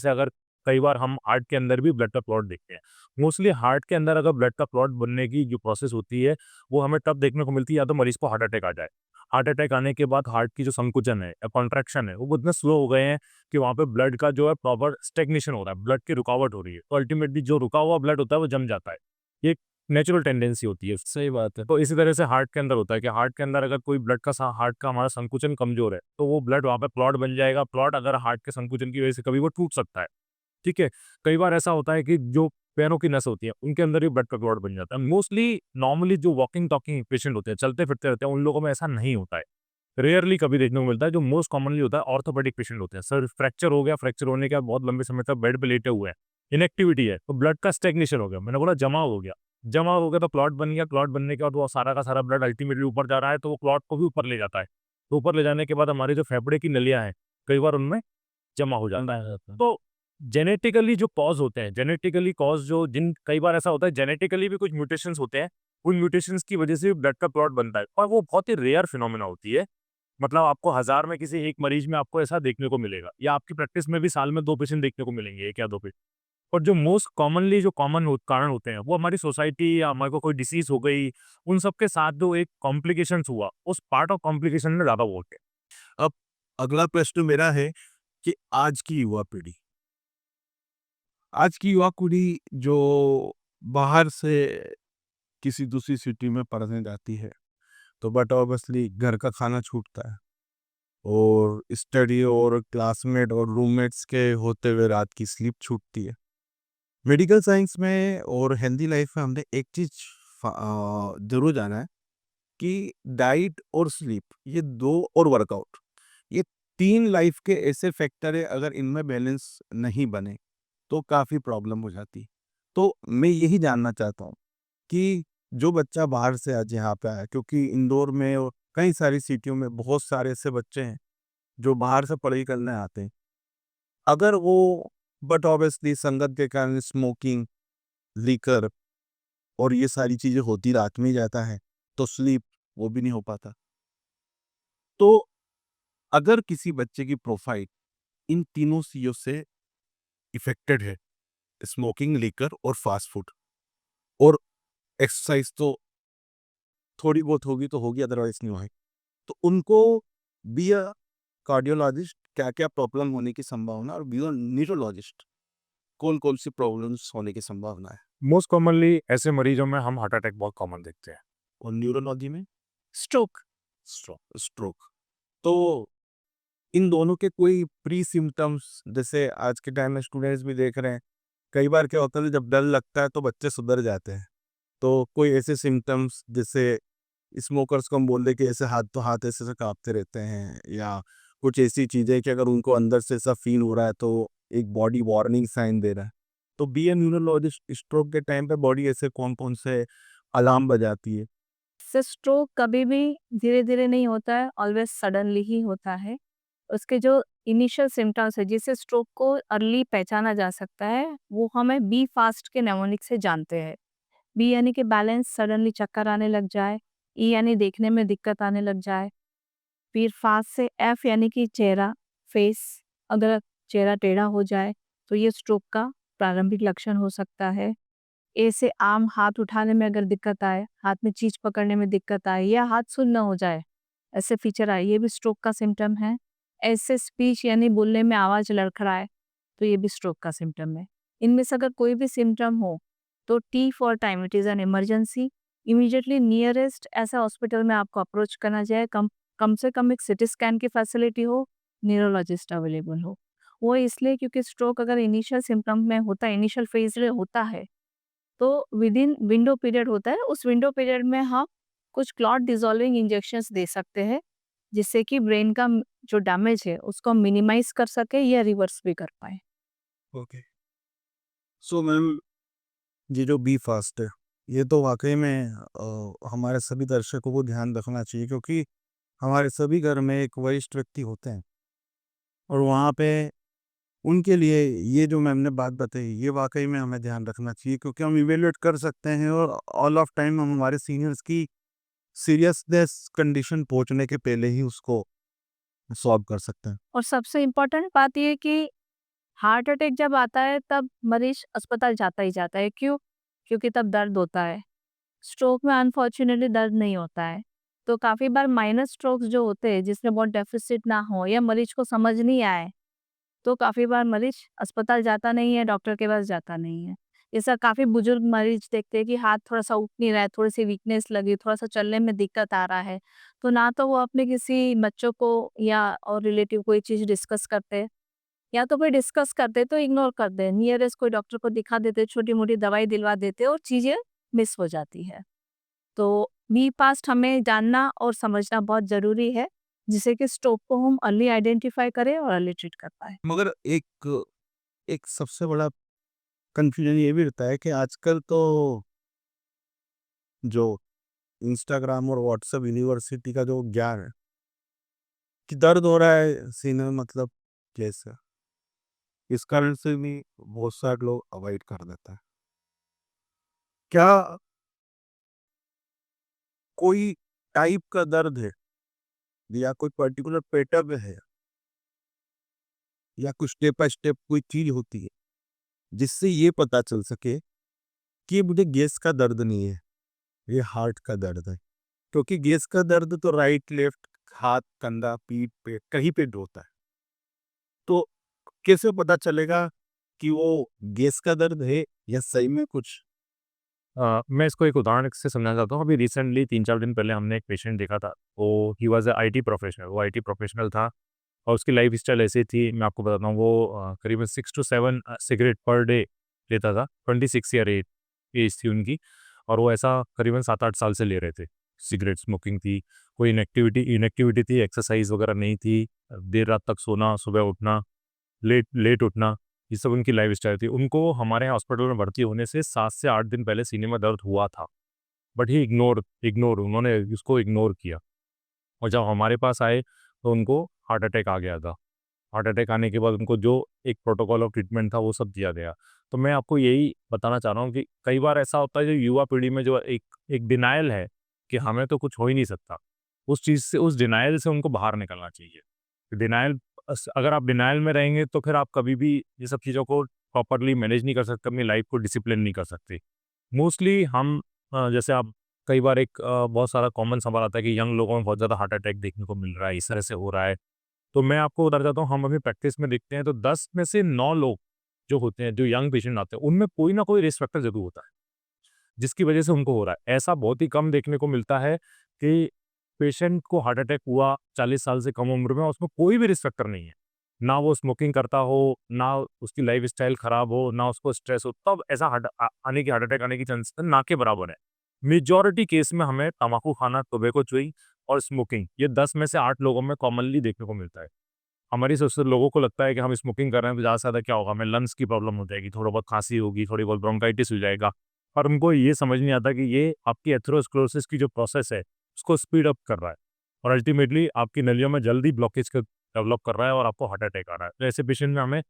अगर कई बार हम हार्ट के अंदर भी ब्लड का क्लॉट देखते हैं। मोस्टली हार्ट के अंदर अगर ब्लड का क्लॉट बनने की जो प्रोसेस होती है, वो हमें तब देखने को मिलती है या तो मरीज़ को हार्ट अटैक आ जाए। हार्ट अटैक आने के बाद हार्ट की जो संकुचन है या कॉन्ट्रैक्शन है, वो इतने स्लो हो गए हैं कि वहाँ पे ब्लड का जो है प्रॉपर स्टैग्नेशन हो रहा है, ब्लड की रुकावट हो रही है। तो अल्टीमेटली जो रुका हुआ ब्लड होता है, वो जम जाता है। ये नेचुरल टेंडेंसी होती है। सही बात है। तो इसी तरह से हार्ट के अंदर होता है कि हार्ट के अंदर अगर कोई ब्लड का हार्ट का हमारा संकुचन कमजोर है, तो वो ब्लड वहाँ पे क्लॉट बन जाएगा। क्लॉट अगर हार्ट के संकुचन की वजह से कभी वो टूट सकता है। ठीक है? कई बार ऐसा होता है कि जो पैरों की नस होती है, उनके अंदर भी ब्लड का क्लॉट बन जाता है। मोस्टली नॉर्मली जो वॉकिंग टॉकिंग पेशेंट होते हैं, चलते-फिरते रहते हैं, उन लोगों में ऐसा नहीं होता है। रेयरली कभी देखने को मिलता है। जो मोस्ट कॉमनली होता है ऑर्थोपेडिक पेशेंट होते हैं। सर फ्रैक्चर हो गया, फ्रैक्चर होने के बाद बहुत लंबे समय तक बेड पे लेटे हुए हैं, इनएक्टिविटी है, तो ब्लड का स्टैग्नेशन हो गया। मैंने बोला जमा हो गया। जमा हो गया तो क्लॉट बन गया, क्लॉट बनने के बाद वो सारा का सारा ब्लड अल्टीमेटली ऊपर जा रहा है, तो वो क्लॉट को भी ऊपर ले जाता है। तो ऊपर ले जाने के बाद हमारे जो फेफड़े की नलियाँ हैं, कई बार उनमें जमा हो जाता है। तो जेनेटिकली जो कॉज़ होते हैं, जेनेटिकली कॉज़ जो जिन कई बार ऐसा होता है जेनेटिकली भी कुछ म्यूटेशंस होते हैं, उन म्यूटेशंस की वजह से भी ब्लड का क्लॉट बनता है और वो बहुत ही रेयर फिनोमेना होती है। मतलब आपको 1000 में किसी एक मरीज में आपको ऐसा देखने को मिलेगा या आपकी प्रैक्टिस में भी साल में 2 पेशेंट देखने को मिलेंगे, 1 या 2 पेशेंट। और जो मोस्ट कॉमनली जो कॉमन हो कारण होते हैं, वो हमारी सोसाइटी या हमारे को कोई डिसीज़ हो गई, उन सब के साथ जो एक कॉम्प्लिकेशंस हुआ, उस पार्ट ऑफ कॉम्प्लिकेशन में ज़्यादा वो होते हैं। अब अगला प्रश्न मेरा है कि आज की युवा पीढ़ी जो बाहर से किसी दूसरी सिटी में पढ़ने जाती है, तो बट ऑब्वियसली घर का खाना छूटता है और स्टडी और क्लासमेट और रूममेट्स के होते हुए रात की स्लीप छूटती है। मेडिकल साइंस में और हेल्दी लाइफ में हमने एक चीज़ ज़रूर जाना है कि डाइट और स्लीप ये 2 और वर्कआउट ये 3 लाइफ के ऐसे फैक्टर है, अगर इनमें बैलेंस नहीं बने तो काफ़ी प्रॉब्लम हो जाती। तो मैं यही जानना चाहता हूँ कि जो बच्चा बाहर से आज यहाँ पे आया, क्योंकि इंदौर में और कई सारी सिटियों में बहुत सारे ऐसे बच्चे हैं जो बाहर से पढ़ाई करने आते हैं। अगर वो बट ऑब्वियसली संगत के कारण स्मोकिंग, लिकर और ये सारी चीज़ें होती रात में ही जाता है, तो स्लीप वो भी नहीं हो पाता। तो अगर किसी बच्चे की प्रोफाइल इन तीनों चीज़ों से इफ़ेक्टेड है, स्मोकिंग, लिकर और फास्ट फूड, और एक्सरसाइज़ तो थोड़ी बहुत होगी तो होगी, अदरवाइज़ नहीं होगी। तो उनको बी अ कार्डियोलॉजिस्ट क्या-क्या प्रॉब्लम होने की संभावना, और बी अ न्यूरोलॉजिस्ट कौन-कौन सी प्रॉब्लम्स होने की संभावना है? मोस्ट कॉमनली ऐसे मरीजों में हम हार्ट अटैक बहुत कॉमन देखते हैं। और न्यूरोलॉजी में स्ट्रोक। स्ट्रोक। तो इन दोनों के कोई प्री सिम्पटम्स, जैसे आज के टाइम में स्टूडेंट्स भी देख रहे हैं, कई बार क्या होता है जब डर लगता है तो बच्चे सुधर जाते हैं। तो कोई ऐसे सिम्पटम्स जैसे स्मोकर्स को हम बोल दें कि ऐसे हाथ तो हाथ ऐसे काँपते रहते हैं, या कुछ ऐसी चीज़ें कि अगर उनको अंदर से ऐसा फ़ील हो रहा है तो एक बॉडी वार्निंग साइन दे रहा है। तो बी ए न्यूरोलॉजिस्ट, स्ट्रोक के टाइम पे बॉडी ऐसे कौन-कौन से अलार्म बजाती है? से स्ट्रोक कभी भी धीरे-धीरे नहीं होता है, ऑलवेज़ सडनली ही होता है। उसके जो इनिशियल सिम्पटम्स है जिससे स्ट्रोक को अर्ली पहचाना जा सकता है, वो हमें बी फास्ट के न्यूमोनिक से जानते हैं। बी यानी कि बैलेंस, सडनली चक्कर आने लग जाए, ई यानी देखने में दिक्कत आने लग जाए, फिर फास्ट से एफ यानी कि चेहरा, फेस, अगर चेहरा टेढ़ा हो जाए तो ये स्ट्रोक का प्रारंभिक लक्षण हो सकता है। ए से आम हाथ उठाने में अगर दिक्कत आए, हाथ में चीज पकड़ने में दिक्कत आए या हाथ सुन्न हो जाए, ऐसे फीचर आए, ये भी स्ट्रोक का सिम्टम है। ऐसे स्पीच यानी बोलने में आवाज लड़खड़ाए, तो ये भी स्ट्रोक का सिम्टम है। इनमें से अगर कोई भी सिम्टम हो तो T for time, it is an emergency, immediately nearest ऐसा हॉस्पिटल में आपको अप्रोच करना चाहिए। कम कम से कम एक सिटी स्कैन की फैसिलिटी हो, न्यूरोलॉजिस्ट अवेलेबल हो। वो इसलिए क्योंकि स्ट्रोक अगर इनिशियल सिम्टम में होता है, इनिशियल फेज में होता है, तो विदिन विंडो पीरियड होता है, उस विंडो पीरियड में हम कुछ क्लॉट डिसॉल्विंग इंजेक्शंस दे सकते हैं, जिससे कि ब्रेन का जो डैमेज है उसको हम मिनिमाइज कर सके या रिवर्स भी कर पाए। ओके। सो मैम, ये जो बी फास्ट है, ये तो वाक़ई में हमारे सभी दर्शकों को ध्यान रखना चाहिए, क्योंकि हमारे सभी घर में एक वरिष्ठ व्यक्ति होते हैं, और वहाँ पे उनके लिए ये जो मैम ने बात बताई, ये वाक़ई में हमें ध्यान रखना चाहिए, क्योंकि हम इवैल्यूएट कर सकते हैं और ऑल ऑफ टाइम हम हमारे सीनियर्स की सीरियसनेस कंडीशन पहुँचने के पहले ही उसको सॉल्व कर सकते हैं। और सबसे इम्पोर्टेंट बात ये है कि हार्ट अटैक जब आता है तब मरीज अस्पताल जाता ही जाता है। क्यों? क्योंकि तब दर्द होता है। स्ट्रोक में अनफॉर्च्युनेटली दर्द नहीं होता है। तो काफ़ी बार माइनर स्ट्रोक्स जो होते हैं जिसमें बहुत डेफिसिट ना हो या मरीज को समझ नहीं आए, तो काफ़ी बार मरीज अस्पताल जाता नहीं है, डॉक्टर के पास जाता नहीं है। ऐसा काफ़ी बुजुर्ग मरीज देखते हैं कि हाथ थोड़ा-सा उठ नहीं रहा है, थोड़ी-सी वीकनेस लगी, थोड़ा-सा चलने में दिक्कत आ रहा है। तो ना तो वो अपने किसी बच्चों को या और रिलेटिव को ये चीज़ डिस्कस करते हैं, या तो फिर डिस्कस करते तो इग्नोर कर दें, नियरेस्ट कोई डॉक्टर को दिखा देते, छोटी-मोटी दवाई दिलवा देते और चीज़ें मिस हो जाती है। तो मी पास्ट हमें जानना और समझना बहुत ज़रूरी है, जिससे कि स्ट्रोक को हम अर्ली आइडेंटिफाई करें और अर्ली ट्रीट कर पाएँ। मगर एक एक सबसे बड़ा कन्फ्यूजन ये भी रहता है कि आजकल तो जो इंस्टाग्राम और व्हाट्सएप यूनिवर्सिटी का जो ज्ञान है कि दर्द हो रहा है सीने में, मतलब कैसे, इस कारण से भी बहुत सारे लोग अवॉइड कर देता है। क्या कोई टाइप का दर्द है, या कोई पर्टिकुलर पैटर्न है, या कुछ स्टेप बाय स्टेप कोई चीज होती है जिससे ये पता चल सके कि ये मुझे गैस का दर्द नहीं है, ये हार्ट का दर्द है? क्योंकि गैस का दर्द तो राइट लेफ्ट, हाथ, कंधा, पीठ पे कहीं पे भी होता है। तो कैसे पता चलेगा कि वो गैस का दर्द है या सही में कुछ? मैं इसको एक उदाहरण से समझाना चाहता हूँ। अभी रिसेंटली 3-4 दिन पहले हमने एक पेशेंट देखा था। वो he was a IT professional, वो आईटी प्रोफेशनल था और उसकी लाइफ़स्टाइल ऐसी थी, मैं आपको बताता हूँ। वो करीबन 6 टू 7 सिगरेट पर डे लेता था। 26 ईयर एज थी उनकी, और वो ऐसा करीबन 7-8 साल से ले रहे थे। सिगरेट स्मोकिंग थी, कोई इनएक्टिविटी थी, एक्सरसाइज़ वगैरह नहीं थी, देर रात तक सोना, सुबह उठना, लेट लेट उठना, ये सब उनकी लाइफ़स्टाइल थी। उनको हमारे यहाँ हॉस्पिटल में भर्ती होने से 7 से 8 दिन पहले सीने में दर्द हुआ था, बट ही इग्नोर इग्नोर उन्होंने इसको इग्नोर किया, और जब हमारे पास आए तो उनको हार्ट अटैक आ गया था। हार्ट अटैक आने के बाद उनको जो एक प्रोटोकॉल ऑफ ट्रीटमेंट था वो सब दिया गया। तो मैं आपको यही बताना चाह रहा हूँ कि कई बार ऐसा होता है जो युवा पीढ़ी में जो एक एक डिनायल है कि हमें तो कुछ हो ही नहीं सकता, उस चीज़ से, उस डिनायल से उनको बाहर निकलना चाहिए। डिनायल अगर आप डिनायल में रहेंगे तो फिर आप कभी भी ये सब चीज़ों को प्रॉपरली मैनेज नहीं कर सकते, अपनी लाइफ को डिसिप्लिन नहीं कर सकते। मोस्टली हम जैसे आप कई बार एक बहुत सारा कॉमन सवाल आता है कि यंग लोगों में बहुत ज़्यादा हार्ट अटैक देखने को मिल रहा है, इस तरह से हो रहा है। तो मैं आपको बताना चाहता हूँ, हम अभी प्रैक्टिस में देखते हैं तो 10 में से 9 लोग जो होते हैं, जो यंग पेशेंट आते हैं, उनमें कोई ना कोई रिस्क फैक्टर ज़रूर होता है, जिसकी वजह से उनको हो रहा है। ऐसा बहुत ही कम देखने को मिलता है कि पेशेंट को हार्ट अटैक हुआ 40 साल से कम उम्र में और उसमें कोई भी रिस्क फैक्टर नहीं है। ना वो स्मोकिंग करता हो, ना उसकी लाइफ़स्टाइल खराब हो, ना उसको स्ट्रेस हो, तब ऐसा आने की हार्ट अटैक आने की चांसेस ना के बराबर है। मेजॉरिटी केस में हमें तम्बाकू खाना, टोबैको च्यूइंग और स्मोकिंग, ये 10 में से 8 लोगों में कॉमनली देखने को मिलता है। हमारी सोच से लोगों को लगता है कि हम स्मोकिंग कर रहे हैं तो ज़्यादा से ज़्यादा क्या होगा, हमें लंग्स की प्रॉब्लम हो जाएगी, थोड़ा बहुत खांसी होगी, थोड़ी बहुत ब्रोंकाइटिस हो जाएगा। पर उनको ये समझ नहीं आता कि ये आपकी एथेरोस्क्लेरोसिस की जो प्रोसेस है, उसको स्पीड अप कर रहा है और अल्टीमेटली आपकी नलियों में जल्दी ब्लॉकेज क डेवलप कर रहा है और आपको हार्ट अटैक आ रहा है। तो ऐसे पेशेंट में हमें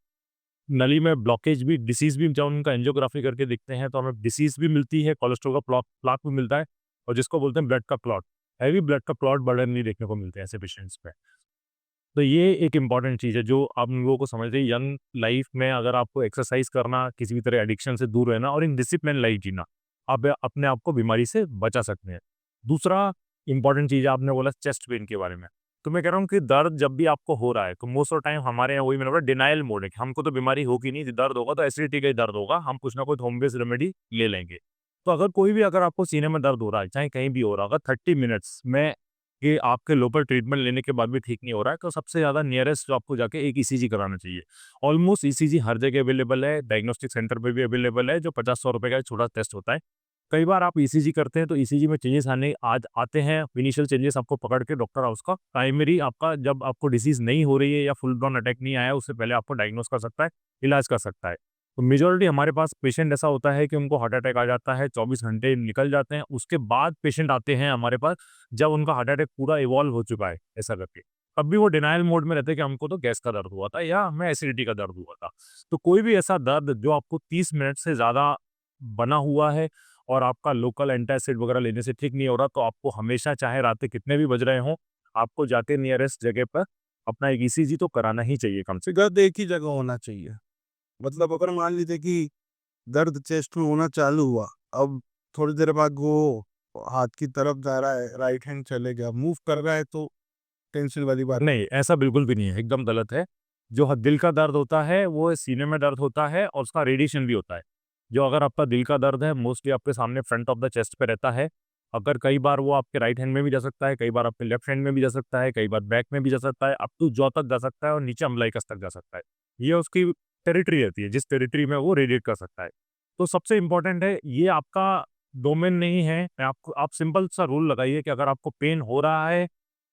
नली में ब्लॉकेज भी, डिसीज़ भी, जब उनका एंजियोग्राफी करके देखते हैं तो हमें डिसीज़ भी मिलती है, कोलेस्ट्रॉल का प्लाक भी मिलता है और जिसको बोलते हैं ब्लड का क्लॉट, हैवी ब्लड का क्लॉट बर्डन नहीं देखने को मिलते हैं ऐसे पेशेंट्स पे। तो ये एक इम्पॉर्टेंट चीज़ है जो आप लोगों को समझ रही, यंग लाइफ में अगर आपको एक्सरसाइज करना, किसी भी तरह एडिक्शन से दूर रहना और एक डिसिप्लिन लाइफ जीना, आप अपने आप को बीमारी से बचा सकते हैं। दूसरा इम्पॉर्टेंट चीज़ आपने बोला चेस्ट पेन के बारे में, तो मैं कह रहा हूँ कि दर्द जब भी आपको हो रहा है तो मोस्ट ऑफ टाइम हमारे यहाँ वही मैंने बोला डिनायल मोड है कि हमको तो बीमारी होगी नहीं, दर्द होगा तो एसिडिटी का ही दर्द होगा, हम कुछ ना कुछ होम बेस्ड रेमेडी ले लेंगे। तो अगर कोई भी, अगर आपको सीने में दर्द हो रहा है, चाहे कहीं भी हो रहा होगा, 30 मिनट्स में कि आपके लोकल ट्रीटमेंट लेने के बाद भी ठीक नहीं हो रहा है, तो सबसे ज़्यादा नियरेस्ट जो आपको जाके एक ईसीजी कराना चाहिए। ऑलमोस्ट ईसीजी हर जगह अवेलेबल है, डायग्नोस्टिक सेंटर पे भी अवेलेबल है, जो 50-100 रुपए का एक छोटा टेस्ट होता है। कई बार आप ईसीजी करते हैं तो ईसीजी में चेंजेस आते हैं, इनिशियल चेंजेस आपको पकड़ के डॉक्टर उसका प्राइमरी, आपका जब आपको डिसीज़ नहीं हो रही है या फुल ब्लोन अटैक नहीं आया है, उससे पहले आपको डायग्नोस कर सकता है, इलाज कर सकता है। तो मेजॉरिटी हमारे पास पेशेंट ऐसा होता है कि उनको हार्ट अटैक आ जाता है, 24 घंटे निकल जाते हैं, उसके बाद पेशेंट आते हैं हमारे पास जब उनका हार्ट अटैक पूरा इवॉल्व हो चुका है, ऐसा करके। तब भी वो डिनायल मोड में रहते हैं कि हमको तो गैस का दर्द हुआ था या हमें एसिडिटी का दर्द हुआ था। तो कोई भी ऐसा दर्द जो आपको 30 मिनट से ज़्यादा बना हुआ है और आपका लोकल एंटासिड वगैरह लेने से ठीक नहीं हो रहा, तो आपको हमेशा, चाहे रात के कितने भी बज रहे हों, आपको जाके नियरेस्ट जगह पर अपना एक ईसीजी तो कराना ही चाहिए कम से कम। दर्द एक ही जगह होना चाहिए। मतलब अगर मान लीजिए कि दर्द चेस्ट में होना चालू हुआ, अब थोड़ी देर बाद वो हाथ की तरफ जा रहा है, राइट हैंड चले गया, मूव कर रहा है, तो टेंशन वाली बात नहीं, ऐसा बिल्कुल भी नहीं है, एकदम गलत है। जो दिल का दर्द होता है, वो सीने में दर्द होता है और उसका रेडिएशन भी होता है। जो अगर आपका दिल का दर्द है, मोस्टली आपके सामने फ्रंट ऑफ द चेस्ट पे रहता है। अगर कई बार वो आपके राइट हैंड में भी जा सकता है, कई बार आपके लेफ्ट हैंड में भी जा सकता है, कई बार बैक में भी जा सकता है, अप टू जॉ तक जा सकता है और नीचे अम्बिलिकस तक जा सकता है। ये उसकी टेरिटरी रहती है, जिस टेरिटरी में वो रेडिएट कर सकता है। तो सबसे इम्पोर्टेंट है, ये आपका डोमेन नहीं है। मैं आपको, आप सिंपल सा रूल लगाइए कि अगर आपको पेन हो रहा है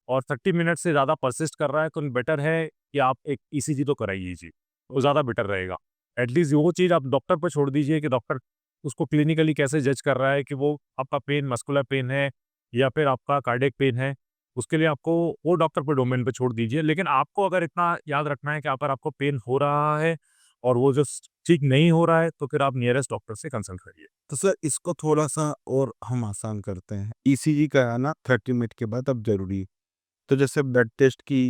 और 30 मिनट से ज़्यादा परसिस्ट कर रहा है, तो बेटर है कि आप एक ईसीजी तो कराइए लीजिए, वो ज़्यादा बेटर रहेगा। एटलीस्ट वो चीज़ आप डॉक्टर पे छोड़ दीजिए कि डॉक्टर उसको क्लिनिकली कैसे जज कर रहा है कि वो आपका पेन मस्कुलर पेन है या फिर आपका कार्डियक पेन है, उसके लिए आपको वो डॉक्टर पे डोमेन पे छोड़ दीजिए। लेकिन आपको अगर इतना याद रखना है कि अगर आपको पेन हो रहा है और वो जो ठीक नहीं हो रहा है, तो फिर आप नियरेस्ट डॉक्टर से कंसल्ट करिए। तो सर इसको थोड़ा-सा और हम आसान करते हैं। ईसीजी कराना 30 मिनट के बाद अब ज़रूरी है। तो जैसे ब्लड टेस्ट की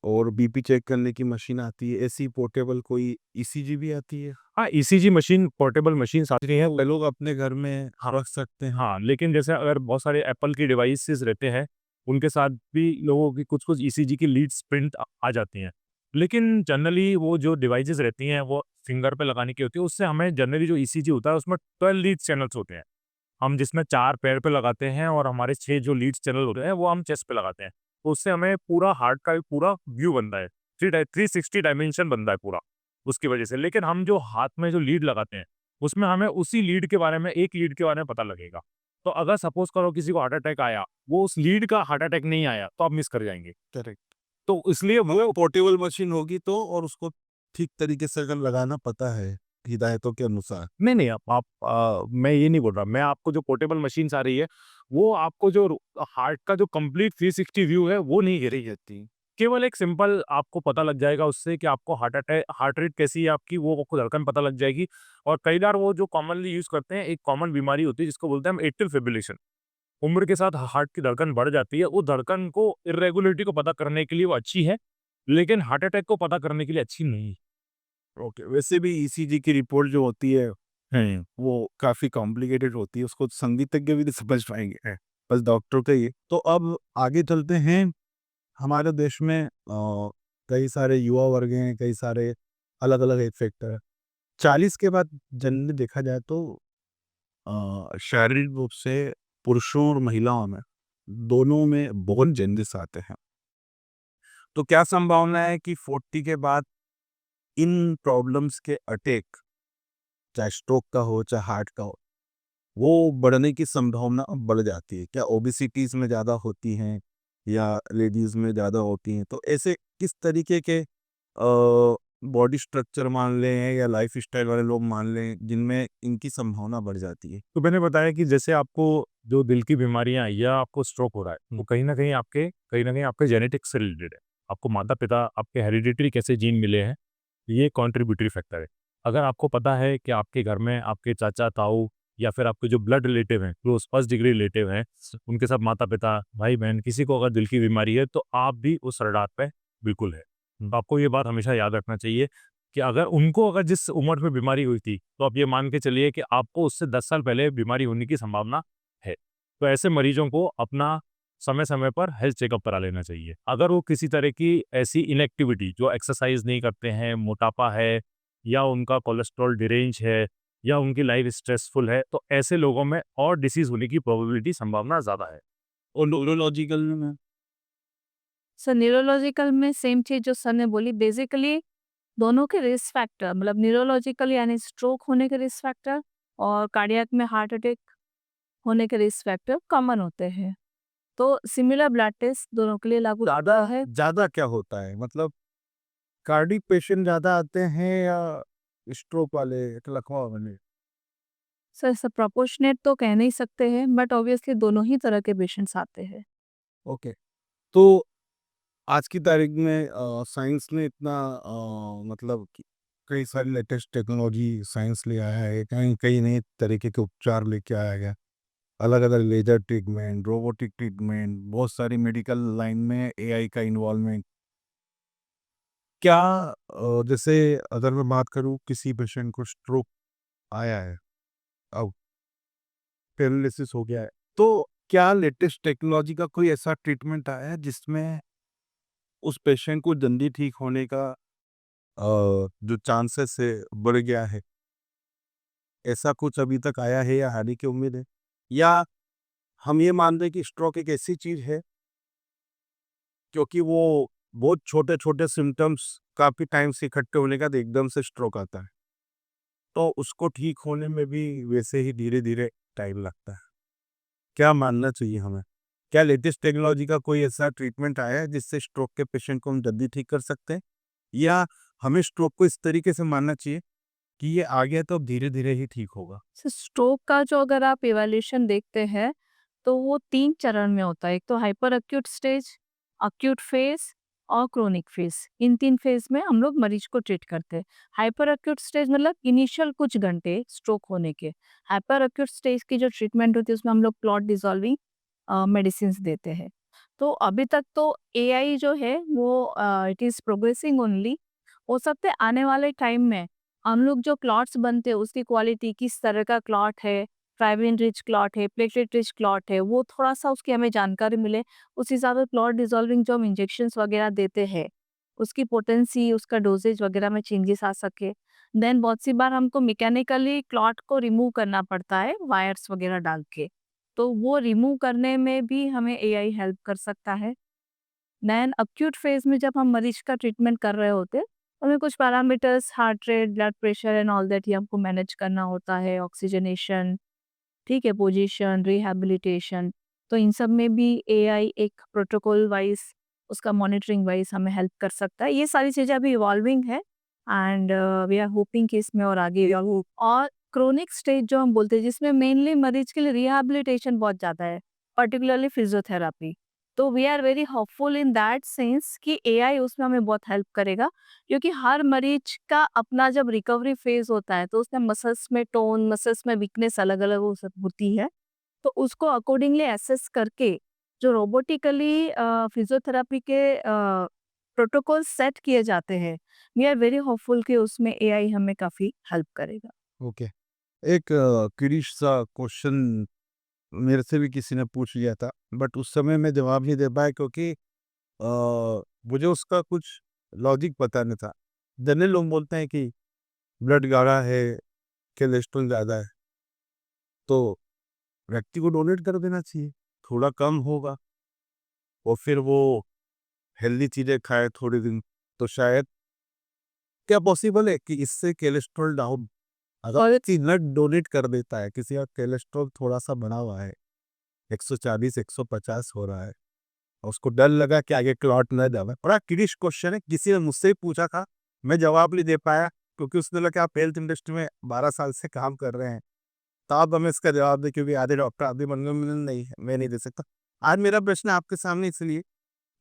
और बीपी चेक करने की मशीन आती है, ऐसी पोर्टेबल कोई ईसीजी भी आती है? हाँ, ईसीजी मशीन, पोर्टेबल मशीन्स आती हैं। वो लोग अपने घर में रख सकते हैं। हाँ, लेकिन जैसे अगर बहुत सारे एप्पल की डिवाइसेज़ रहते हैं, उनके साथ भी लोगों की कुछ-कुछ ईसीजी की लीड्स प्रिंट आ जाती हैं। लेकिन जनरली वो जो डिवाइसेज़ रहती हैं, वो फिंगर पे लगाने की होती है, उससे हमें जनरली जो ईसीजी होता है, उसमें 12 लीड चैनल्स होते हैं। हम जिसमें 4 पैर पे लगाते हैं और हमारे 6 जो लीड्स चैनल होते हैं, वो हम चेस्ट पे लगाते हैं। तो उससे हमें पूरा हार्ट का एक पूरा व्यू बनता है, 360 डायमेंशन बनता है पूरा, उसकी वजह से। लेकिन हम जो हाथ में जो लीड लगाते हैं, उसमें हमें उसी लीड के बारे में, एक लीड के बारे में पता लगेगा। तो अगर सपोज़ करो किसी को हार्ट अटैक आया, वो उस लीड का हार्ट अटैक नहीं आया, तो आप मिस कर जाएँगे। करेक्ट। तो इसलिए मतलब पोर्टेबल मशीन होगी तो, और उसको ठीक तरीके से अगर लगाना पता है, हिदायतों के अनुसार। नहीं, नहीं, मैं ये नहीं बोल रहा। मैं आपको जो पोर्टेबल मशीन्स आ रही है, वो आपको जो हार्ट का जो कंप्लीट 360 व्यू है, वो नहीं दे रही है। रहती। केवल एक सिंपल आपको पता लग जाएगा उससे कि आपको हार्ट रेट कैसी है आपकी, वो आपको धड़कन पता लग जाएगी। और कई बार वो जो कॉमनली यूज़ करते हैं, एक कॉमन बीमारी होती है जिसको बोलते हैं हम एट्रियल फिब्रिलेशन। उम्र के साथ हार्ट की धड़कन बढ़ जाती है, वो धड़कन को इर्रेगुलरिटी को पता करने के लिए वो अच्छी है, लेकिन हार्ट अटैक को पता करने के लिए अच्छी नहीं है। ओके, वैसे भी ईसीजी की रिपोर्ट जो होती है वो काफ़ी कॉम्प्लिकेटेड होती है, उसको संगीतज्ञ भी नहीं समझ पाएँगे, बस डॉक्टर का ही। तो अब आगे चलते हैं, हमारे देश में कई सारे युवा वर्ग हैं, कई सारे अलग-अलग एज फैक्टर हैं। 40 के बाद जनरली देखा जाए तो शारीरिक रूप से पुरुषों और महिलाओं में, दोनों में बहुत चेंजेस आते हैं। तो क्या संभावना है कि 40 के बाद इन प्रॉब्लम्स के अटैक, चाहे स्ट्रोक का हो, चाहे हार्ट का हो, वो बढ़ने की संभावना बढ़ जाती है? क्या ओबेसिटीज़ में ज़्यादा होती हैं या लेडीज़ में ज़्यादा होती हैं? तो ऐसे किस तरीके के बॉडी स्ट्रक्चर मान लें या लाइफ़स्टाइल वाले लोग मान लें, जिनमें इनकी संभावना बढ़ जाती है? तो मैंने बताया कि जैसे आपको जो दिल की बीमारियाँ हैं या आपको स्ट्रोक हो रहा है, वो कहीं न कहीं आपके जेनेटिक्स से रिलेटेड है। आपको माता-पिता, आपके हेरिडिटरी कैसे जीन मिले हैं, ये कंट्रीब्यूटरी फैक्टर है। अगर आपको पता है कि आपके घर में आपके चाचा-ताऊ या फिर आपके जो ब्लड रिलेटिव हैं, क्लोज़ फर्स्ट डिग्री रिलेटिव हैं, उनके सब माता-पिता, भाई-बहन किसी को अगर दिल की बीमारी है, तो आप भी उस रडार पे बिल्कुल है। तो आपको ये बात हमेशा याद रखना चाहिए कि अगर जिस उम्र में बीमारी हुई थी, तो आप ये मान के चलिए कि आपको उससे 10 साल पहले बीमारी होने की संभावना है। तो ऐसे मरीजों को अपना समय-समय पर हेल्थ चेकअप करा लेना चाहिए। अगर वो किसी तरह की ऐसी इनएक्टिविटी, जो एक्सरसाइज़ नहीं करते हैं, मोटापा है या उनका कोलेस्ट्रॉल डिरेंज है या उनकी लाइफ स्ट्रेसफुल है, तो ऐसे लोगों में और डिसीज़ होने की प्रोबेबिलिटी संभावना ज़्यादा है। और न्यूरोलॉजिकल में? सर न्यूरोलॉजिकल में सेम चीज़ जो सर ने बोली, बेसिकली दोनों के रिस्क फैक्टर, मतलब न्यूरोलॉजिकल यानी स्ट्रोक होने के रिस्क फैक्टर और कार्डियक में हार्ट अटैक होने के रिस्क फैक्टर कॉमन होते हैं। तो सिमिलर ब्लड टेस्ट दोनों के लिए लागू होता है। ज़्यादा क्या होता है? मतलब कार्डियक पेशेंट ज़्यादा आते हैं या स्ट्रोक वाले, लकवा वाले? सर सब प्रोपोर्शनेट तो कह नहीं सकते हैं, बट ऑब्वियसली दोनों ही तरह के पेशेंट्स आते हैं। ओके। तो आज की तारीख में साइंस ने इतना मतलब कि कई सारी लेटेस्ट टेक्नोलॉजी साइंस ले आया है, कई कई नए तरीके के उपचार लेके आया गया। अलग-अलग लेज़र ट्रीटमेंट, रोबोटिक ट्रीटमेंट, बहुत सारी मेडिकल लाइन में एआई का इन्वॉल्वमेंट। क्या जैसे अगर मैं बात करूँ, किसी पेशेंट को स्ट्रोक आया है, अब पैरालिसिस हो गया है, तो क्या लेटेस्ट टेक्नोलॉजी का कोई ऐसा ट्रीटमेंट आया है जिसमें उस पेशेंट को जल्दी ठीक होने का जो चांसेस है बढ़ गया है? ऐसा कुछ अभी तक आया है या आने की उम्मीद है? या हम ये मान लें कि स्ट्रोक एक ऐसी चीज़ है, क्योंकि वो बहुत छोटे-छोटे सिम्पटम्स काफ़ी टाइम से इकट्ठे होने के बाद एकदम से स्ट्रोक आता है। तो उसको ठीक होने में भी वैसे ही धीरे-धीरे टाइम लगता है। क्या मानना चाहिए हमें? क्या लेटेस्ट टेक्नोलॉजी का कोई ऐसा ट्रीटमेंट आया है जिससे स्ट्रोक के पेशेंट को हम जल्दी ठीक कर सकते हैं? या हमें स्ट्रोक को इस तरीके से मानना चाहिए कि ये आ गया तो अब धीरे-धीरे ही ठीक होगा? सर स्ट्रोक का जो अगर आप इवैल्यूएशन देखते हैं, तो वो 3 चरण में होता है। एक तो hyper acute stage, acute phase और क्रोनिक फेज़। इन 3 फेज़ में हम लोग मरीज को ट्रीट करते हैं। हाइपर एक्यूट स्टेज मतलब इनिशियल कुछ घंटे स्ट्रोक होने के। हाइपर एक्यूट स्टेज की जो ट्रीटमेंट होती है उसमें हम लोग क्लॉट डिसॉल्विंग मेडिसिन्स देते हैं। तो अभी तक तो एआई जो है वो इट इज़ प्रोग्रेसिंग ओनली। हो सकता है आने वाले टाइम में हम लोग जो क्लॉट्स बनते हैं उसकी क्वालिटी किस तरह का क्लॉट है, फाइब्रिन रिच क्लॉट है, प्लेटलेट रिच क्लॉट है, वो थोड़ा-सा उसकी हमें जानकारी मिले। उस हिसाब से क्लॉट डिसॉल्विंग जो हम इंजेक्शंस वगैरह देते हैं, उसकी पोटेंसी, उसका डोसेज वगैरह में चेंजेस आ सके। देन बहुत सी बार हमको मैकेनिकली क्लॉट को रिमूव करना पड़ता है वायर्स वगैरह डाल के। तो वो रिमूव करने में भी हमें एआई हेल्प कर सकता है। देन एक्यूट फेज़ में जब हम मरीज का ट्रीटमेंट कर रहे होते हैं, हमें कुछ parameters heart rate, blood pressure and all that ये हमको मैनेज करना होता है, ऑक्सीजनेशन, ठीक है, पोजीशन, रिहैबिलिटेशन। तो इन सब में भी एआई एक प्रोटोकॉल वाइज़ उसका मॉनिटरिंग वाइज़ हमें हेल्प कर सकता है। ये सारी चीज़ें अभी इवॉल्विंग है एंड वी आर होपिंग कि इसमें और आगे इवॉल्व और क्रोनिक स्टेज जो हम बोलते हैं जिसमें मेनली मरीज के लिए रिहैबिलिटेशन बहुत ज़्यादा है, पर्टिकुलरली फिजियोथेरेपी। तो we are very hopeful in that sense कि एआई उसमें हमें बहुत हेल्प करेगा, क्योंकि हर मरीज का अपना जब रिकवरी फेज होता है तो उसमें मसल्स में टोन, मसल्स में वीकनेस अलग अलग होती है। तो उसको अकॉर्डिंगली एसेस करके जो रोबोटिकली फिजियोथेरेपी के प्रोटोकॉल सेट किए जाते हैं, वी आर वेरी होपफुल कि उसमें एआई हमें काफी हेल्प करेगा। ओके। एक क्रिश सा क्वेश्चन मेरे से भी किसी ने पूछ लिया था, बट उस समय मैं जवाब नहीं दे पाया क्योंकि मुझे उसका कुछ लॉजिक पता नहीं था। जनरली लोग बोलते हैं कि ब्लड गाढ़ा है, कोलेस्ट्रॉल ज़्यादा है, तो व्यक्ति को डोनेट कर देना चाहिए, थोड़ा कम होगा और फिर वो हेल्दी चीज़ें खाए थोड़े दिन, तो शायद क्या पॉसिबल है कि इससे कोलेस्ट्रॉल डाउन, अगर और व्यक्ति ब्लड डोनेट कर देता है, किसी का कोलेस्ट्रॉल थोड़ा-सा बढ़ा हुआ है, 140 150 हो रहा है, और उसको डर लगा कि आगे क्लॉट ना जाए। बड़ा क्रिश क्वेश्चन है, किसी ने मुझसे ही पूछा था, मैं जवाब नहीं दे पाया क्योंकि उसने लगा कि आप हेल्थ इंडस्ट्री में 12 साल से काम कर रहे हैं, तो आप हमें इसका जवाब दें, क्योंकि आधे डॉक्टर आधे बनने में नहीं है, मैं नहीं दे सकता। आज मेरा प्रश्न आपके सामने इसलिए,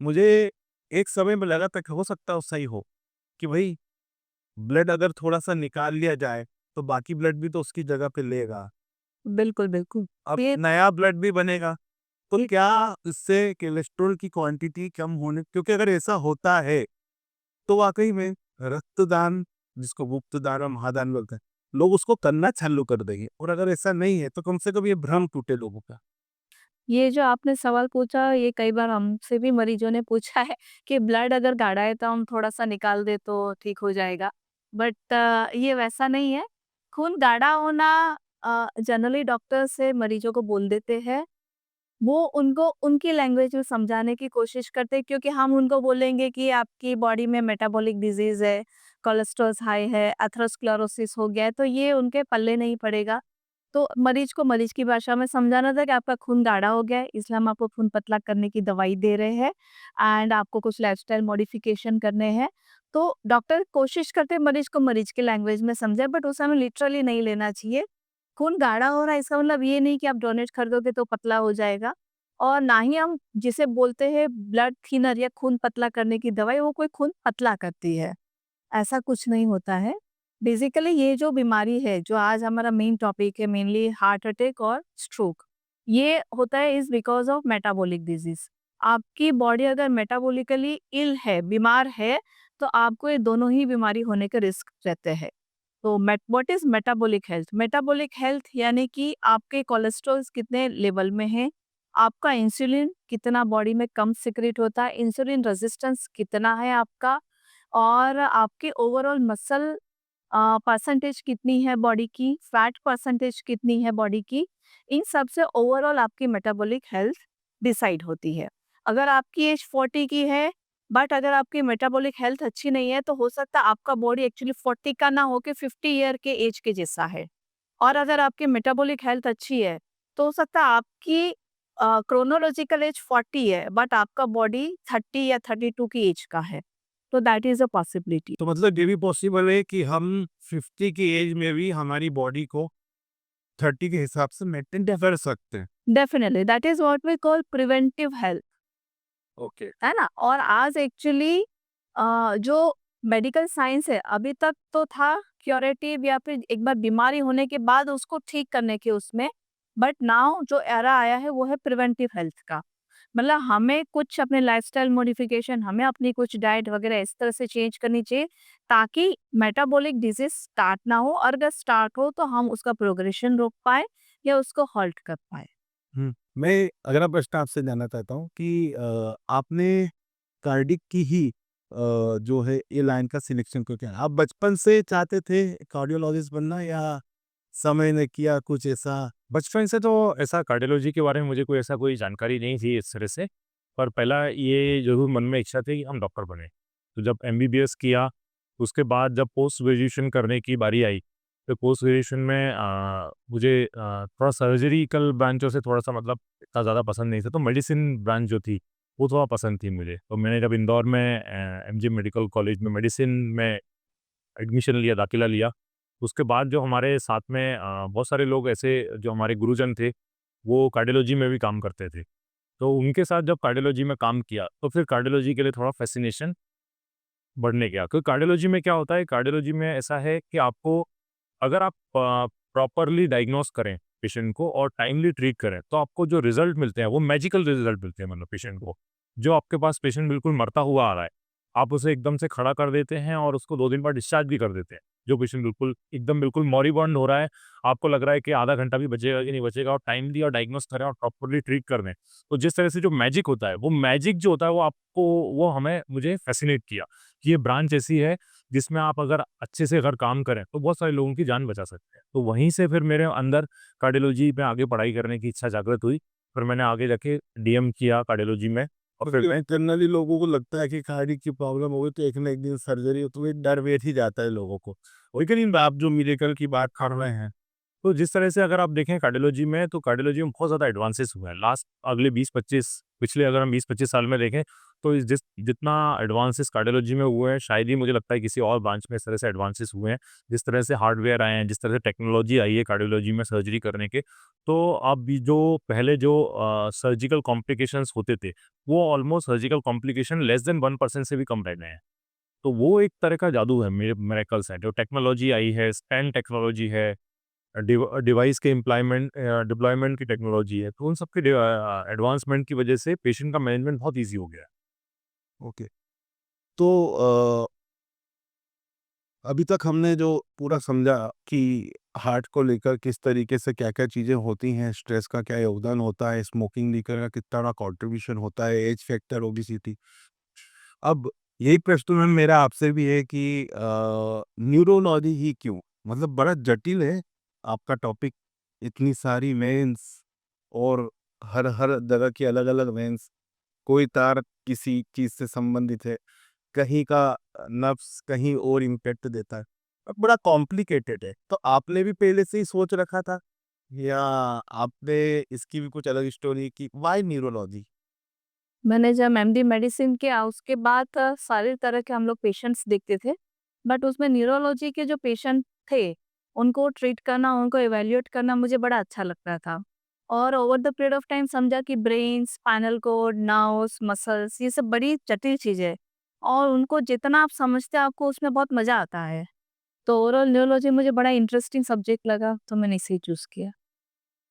मुझे एक समय में लगा था कि हो सकता है वो सही हो, कि भाई ब्लड अगर थोड़ा-सा निकाल लिया जाए, तो बाकी ब्लड भी तो उसकी जगह पे लेगा। बिल्कुल, बिल्कुल। अब ये नया ब्लड भी बनेगा, तो क्या इससे कोलेस्ट्रॉल की क्वांटिटी कम होने, क्योंकि अगर ऐसा होता है, तो वाक़ई में रक्तदान, जिसको गुप्तदान और महादान बोलते हैं, लोग उसको करना चालू कर देंगे, और अगर ऐसा नहीं है, तो कम से कम ये भ्रम टूटे लोगों का। ये जो आपने सवाल पूछा, ये कई बार हमसे भी मरीजों ने पूछा है कि ब्लड अगर गाढ़ा है तो हम थोड़ा-सा निकाल दें तो ठीक हो जाएगा। बट ये वैसा नहीं है। खून गाढ़ा होना जनरली डॉक्टर से मरीजों को बोल देते हैं। वो उनको उनकी लैंग्वेज में समझाने की कोशिश करते हैं, क्योंकि हम उनको बोलेंगे कि आपकी बॉडी में मेटाबॉलिक डिजीज़ है, कोलेस्ट्रॉल हाई है, एथेरोस्क्लेरोसिस हो गया है, तो ये उनके पल्ले नहीं पड़ेगा। तो मरीज को मरीज की भाषा में समझाना था कि आपका खून गाढ़ा हो गया है, इसलिए हम आपको खून पतला करने की दवाई दे रहे हैं एंड आपको कुछ लाइफस्टाइल मॉडिफिकेशन करने हैं। तो डॉक्टर कोशिश करते हैं मरीज को मरीज के लैंग्वेज में समझाए, बट उसे हमें लिटरली नहीं लेना चाहिए। खून गाढ़ा हो रहा है इसका मतलब ये नहीं कि आप डोनेट कर दोगे तो पतला हो जाएगा, और ना ही हम जिसे बोलते हैं ब्लड थिनर या खून पतला करने की दवाई, वो कोई खून पतला करती है। ऐसा कुछ नहीं होता है। बेसिकली ये जो बीमारी है, जो आज हमारा मेन टॉपिक है, मेनली हार्ट अटैक और स्ट्रोक, ये होता है is because of metabolic disease. आपकी बॉडी अगर मेटाबॉलिकली इल है, बीमार है, तो आपको ये दोनों ही बीमारी होने के रिस्क रहते हैं। तो met what is metabolic health? Metabolic health यानी कि आपके कोलेस्ट्रॉल्स कितने लेवल में हैं, आपका इंसुलिन कितना बॉडी में कम सिक्रीट होता है, इंसुलिन रेजिस्टेंस कितना है आपका, और आपकी ओवरऑल मसल परसेंटेज कितनी है बॉडी की, फैट परसेंटेज कितनी है बॉडी की, इन सब से ओवरऑल आपकी मेटाबॉलिक हेल्थ डिसाइड होती है। अगर आपकी एज 40 की है, बट अगर आपकी मेटाबॉलिक हेल्थ अच्छी नहीं है, तो हो सकता है आपका बॉडी एक्चुअली 40 का ना होके 50 ईयर के एज के जैसा है। और अगर आपकी मेटाबॉलिक हेल्थ अच्छी है, तो हो सकता है आपकी क्रोनोलॉजिकल एज 40 है, बट आपका बॉडी 30 या 32 की एज का है। तो दैट इज़ अ पॉसिबिलिटी। तो मतलब ये भी पॉसिबल है कि हम 50 की एज में भी हमारी बॉडी को 30 के हिसाब से मेंटेन कर सकते हैं। Definitely that is what we call preventive health, okay. है ना? और आज एक्चुअली जो मेडिकल साइंस है, अभी तक तो था क्यूरेटिव या फिर एक बार बीमारी होने के बाद उसको ठीक करने के उसमें, बट नाउ जो एरा आया है वो है प्रिवेंटिव हेल्थ का। मतलब हमें कुछ अपने लाइफस्टाइल मॉडिफिकेशन, हमें अपनी कुछ डाइट वगैरह इस तरह से चेंज करनी चाहिए, ताकि मेटाबॉलिक डिजीज स्टार्ट ना हो, और अगर स्टार्ट हो तो हम उसका प्रोग्रेशन रोक पाए या उसको हॉल्ट कर पाए। मैं अगला प्रश्न आपसे जानना चाहता हूँ कि आपने कार्डिक की ही जो है ये लाइन का सिलेक्शन क्यों किया? आप बचपन से चाहते थे कार्डियोलॉजिस्ट बनना, या समय ने किया कुछ ऐसा? बचपन से तो ऐसा कार्डियोलॉजी के बारे में मुझे कोई ऐसा कोई जानकारी नहीं थी इस तरह से, पर पहला ये ज़रूर मन में इच्छा थी कि हम डॉक्टर बनें। तो जब एमबीबीएस किया, उसके बाद जब पोस्ट ग्रेजुएशन करने की बारी आई, तो पोस्ट ग्रेजुएशन में मुझे थोड़ा सर्जिकल ब्रांचों से थोड़ा-सा मतलब इतना ज़्यादा पसंद नहीं था, तो मेडिसिन ब्रांच जो थी, वो थोड़ा पसंद थी मुझे। तो मैंने जब इंदौर में एमजी मेडिकल कॉलेज में मेडिसिन में एडमिशन लिया, दाखिला लिया, उसके बाद जो हमारे साथ में बहुत सारे लोग ऐसे जो हमारे गुरुजन थे, वो कार्डियोलॉजी में भी काम करते थे। तो उनके साथ जब कार्डियोलॉजी में काम किया तो फिर कार्डियोलॉजी के लिए थोड़ा फैसिनेशन बढ़ने गया, क्योंकि कार्डियोलॉजी में क्या होता है, कार्डियोलॉजी में ऐसा है कि आपको अगर आप प्रॉपरली डायग्नोस करें पेशेंट को और टाइमली ट्रीट करें तो आपको जो रिजल्ट मिलते हैं वो मैजिकल रिजल्ट मिलते हैं, मतलब पेशेंट को जो आपके पास पेशेंट बिल्कुल मरता हुआ आ रहा है, आप उसे एकदम से खड़ा कर देते हैं और उसको 2 दिन बाद डिस्चार्ज भी कर देते हैं। जो पेशेंट बिल्कुल मॉरिबॉन्ड हो रहा है, आपको लग रहा है कि आधा घंटा भी बचेगा कि नहीं बचेगा, और टाइमली और डायग्नोस करें और प्रॉपरली ट्रीट कर दें। तो जिस तरह से जो मैजिक होता है, वो मैजिक जो होता है वो आपको, वो हमें मुझे फैसिनेट किया कि ये ब्रांच ऐसी है जिसमें आप अगर अच्छे से अगर काम करें तो बहुत सारे लोगों की जान बचा सकते हैं। तो वहीं से फिर मेरे अंदर कार्डियोलॉजी में आगे पढ़ाई करने की इच्छा जागृत हुई। फिर मैंने आगे जाके डीएम किया कार्डियोलॉजी में। और फिर जनरली लोगों को लगता है कि खाड़ी की प्रॉब्लम हो गई तो एक ना एक दिन सर्जरी हो, तो ये डर बैठ ही जाता है लोगों को। लेकिन आप जो मिरेकल की बात कर रहे हैं, तो जिस तरह से अगर आप देखें कार्डियोलॉजी में, तो कार्डियोलॉजी में बहुत ज़्यादा एडवांसेस हुए हैं। लास्ट अगले 20-25 पिछले अगर हम 20-25 साल में देखें तो जितना एडवांसेस कार्डियोलॉजी में हुए हैं, शायद ही मुझे लगता है किसी और ब्रांच में इस तरह से एडवांसेस हुए हैं। जिस तरह से हार्डवेयर आए हैं, जिस तरह से टेक्नोलॉजी आई है कार्डियोलॉजी में सर्जरी करने के, तो अब भी जो पहले जो सर्जिकल कॉम्प्लिकेशंस होते थे, वो almost surgical complication less than 1% से भी कम रह गए हैं। तो वो एक तरह का जादू है, मेरे मिरेकल्स हैं। जो टेक्नोलॉजी आई है, स्टेंट टेक्नोलॉजी है, डिवाइस के डिप्लॉयमेंट की टेक्नोलॉजी है, तो उन सब के एडवांसमेंट की वजह से पेशेंट का मैनेजमेंट बहुत ईज़ी हो गया है। ओके। तो अभी तक हमने जो पूरा समझा कि हार्ट को लेकर किस तरीके से क्या-क्या चीज़ें होती हैं, स्ट्रेस का क्या योगदान होता है, स्मोकिंग लेकर का कितना बड़ा कंट्रीब्यूशन होता है, एज फैक्टर, ओबेसिटी। अब यही प्रश्न मैम मेरा आपसे भी है कि न्यूरोलॉजी ही क्यों? मतलब बड़ा जटिल है आपका टॉपिक, इतनी सारी वेन्स और हर हर जगह की अलग-अलग वेन्स, कोई तार किसी चीज़ से संबंधित है, कहीं का नर्व्स कहीं और इम्पैक्ट देता है। बड़ा कॉम्प्लिकेटेड है। तो आपने भी पहले से ही सोच रखा था या आपने इसकी भी कुछ अलग स्टोरी की? Why neurology? मैंने जब एमडी मेडिसिन किया उसके बाद सारे तरह के हम लोग पेशेंट्स देखते थे, बट उसमें न्यूरोलॉजी के जो पेशेंट थे, उनको ट्रीट करना, उनको इवैल्यूएट करना मुझे बड़ा अच्छा लगता था। और over the period of time समझा कि brain, spinal cord, nerves, muscles ये सब बड़ी जटिल चीज़ है और उनको जितना आप समझते हैं आपको उसमें बहुत मज़ा आता है। तो ओवरऑल न्यूरोलॉजी मुझे बड़ा इंटरेस्टिंग सब्जेक्ट लगा, तो मैंने इसे ही चूज़ किया।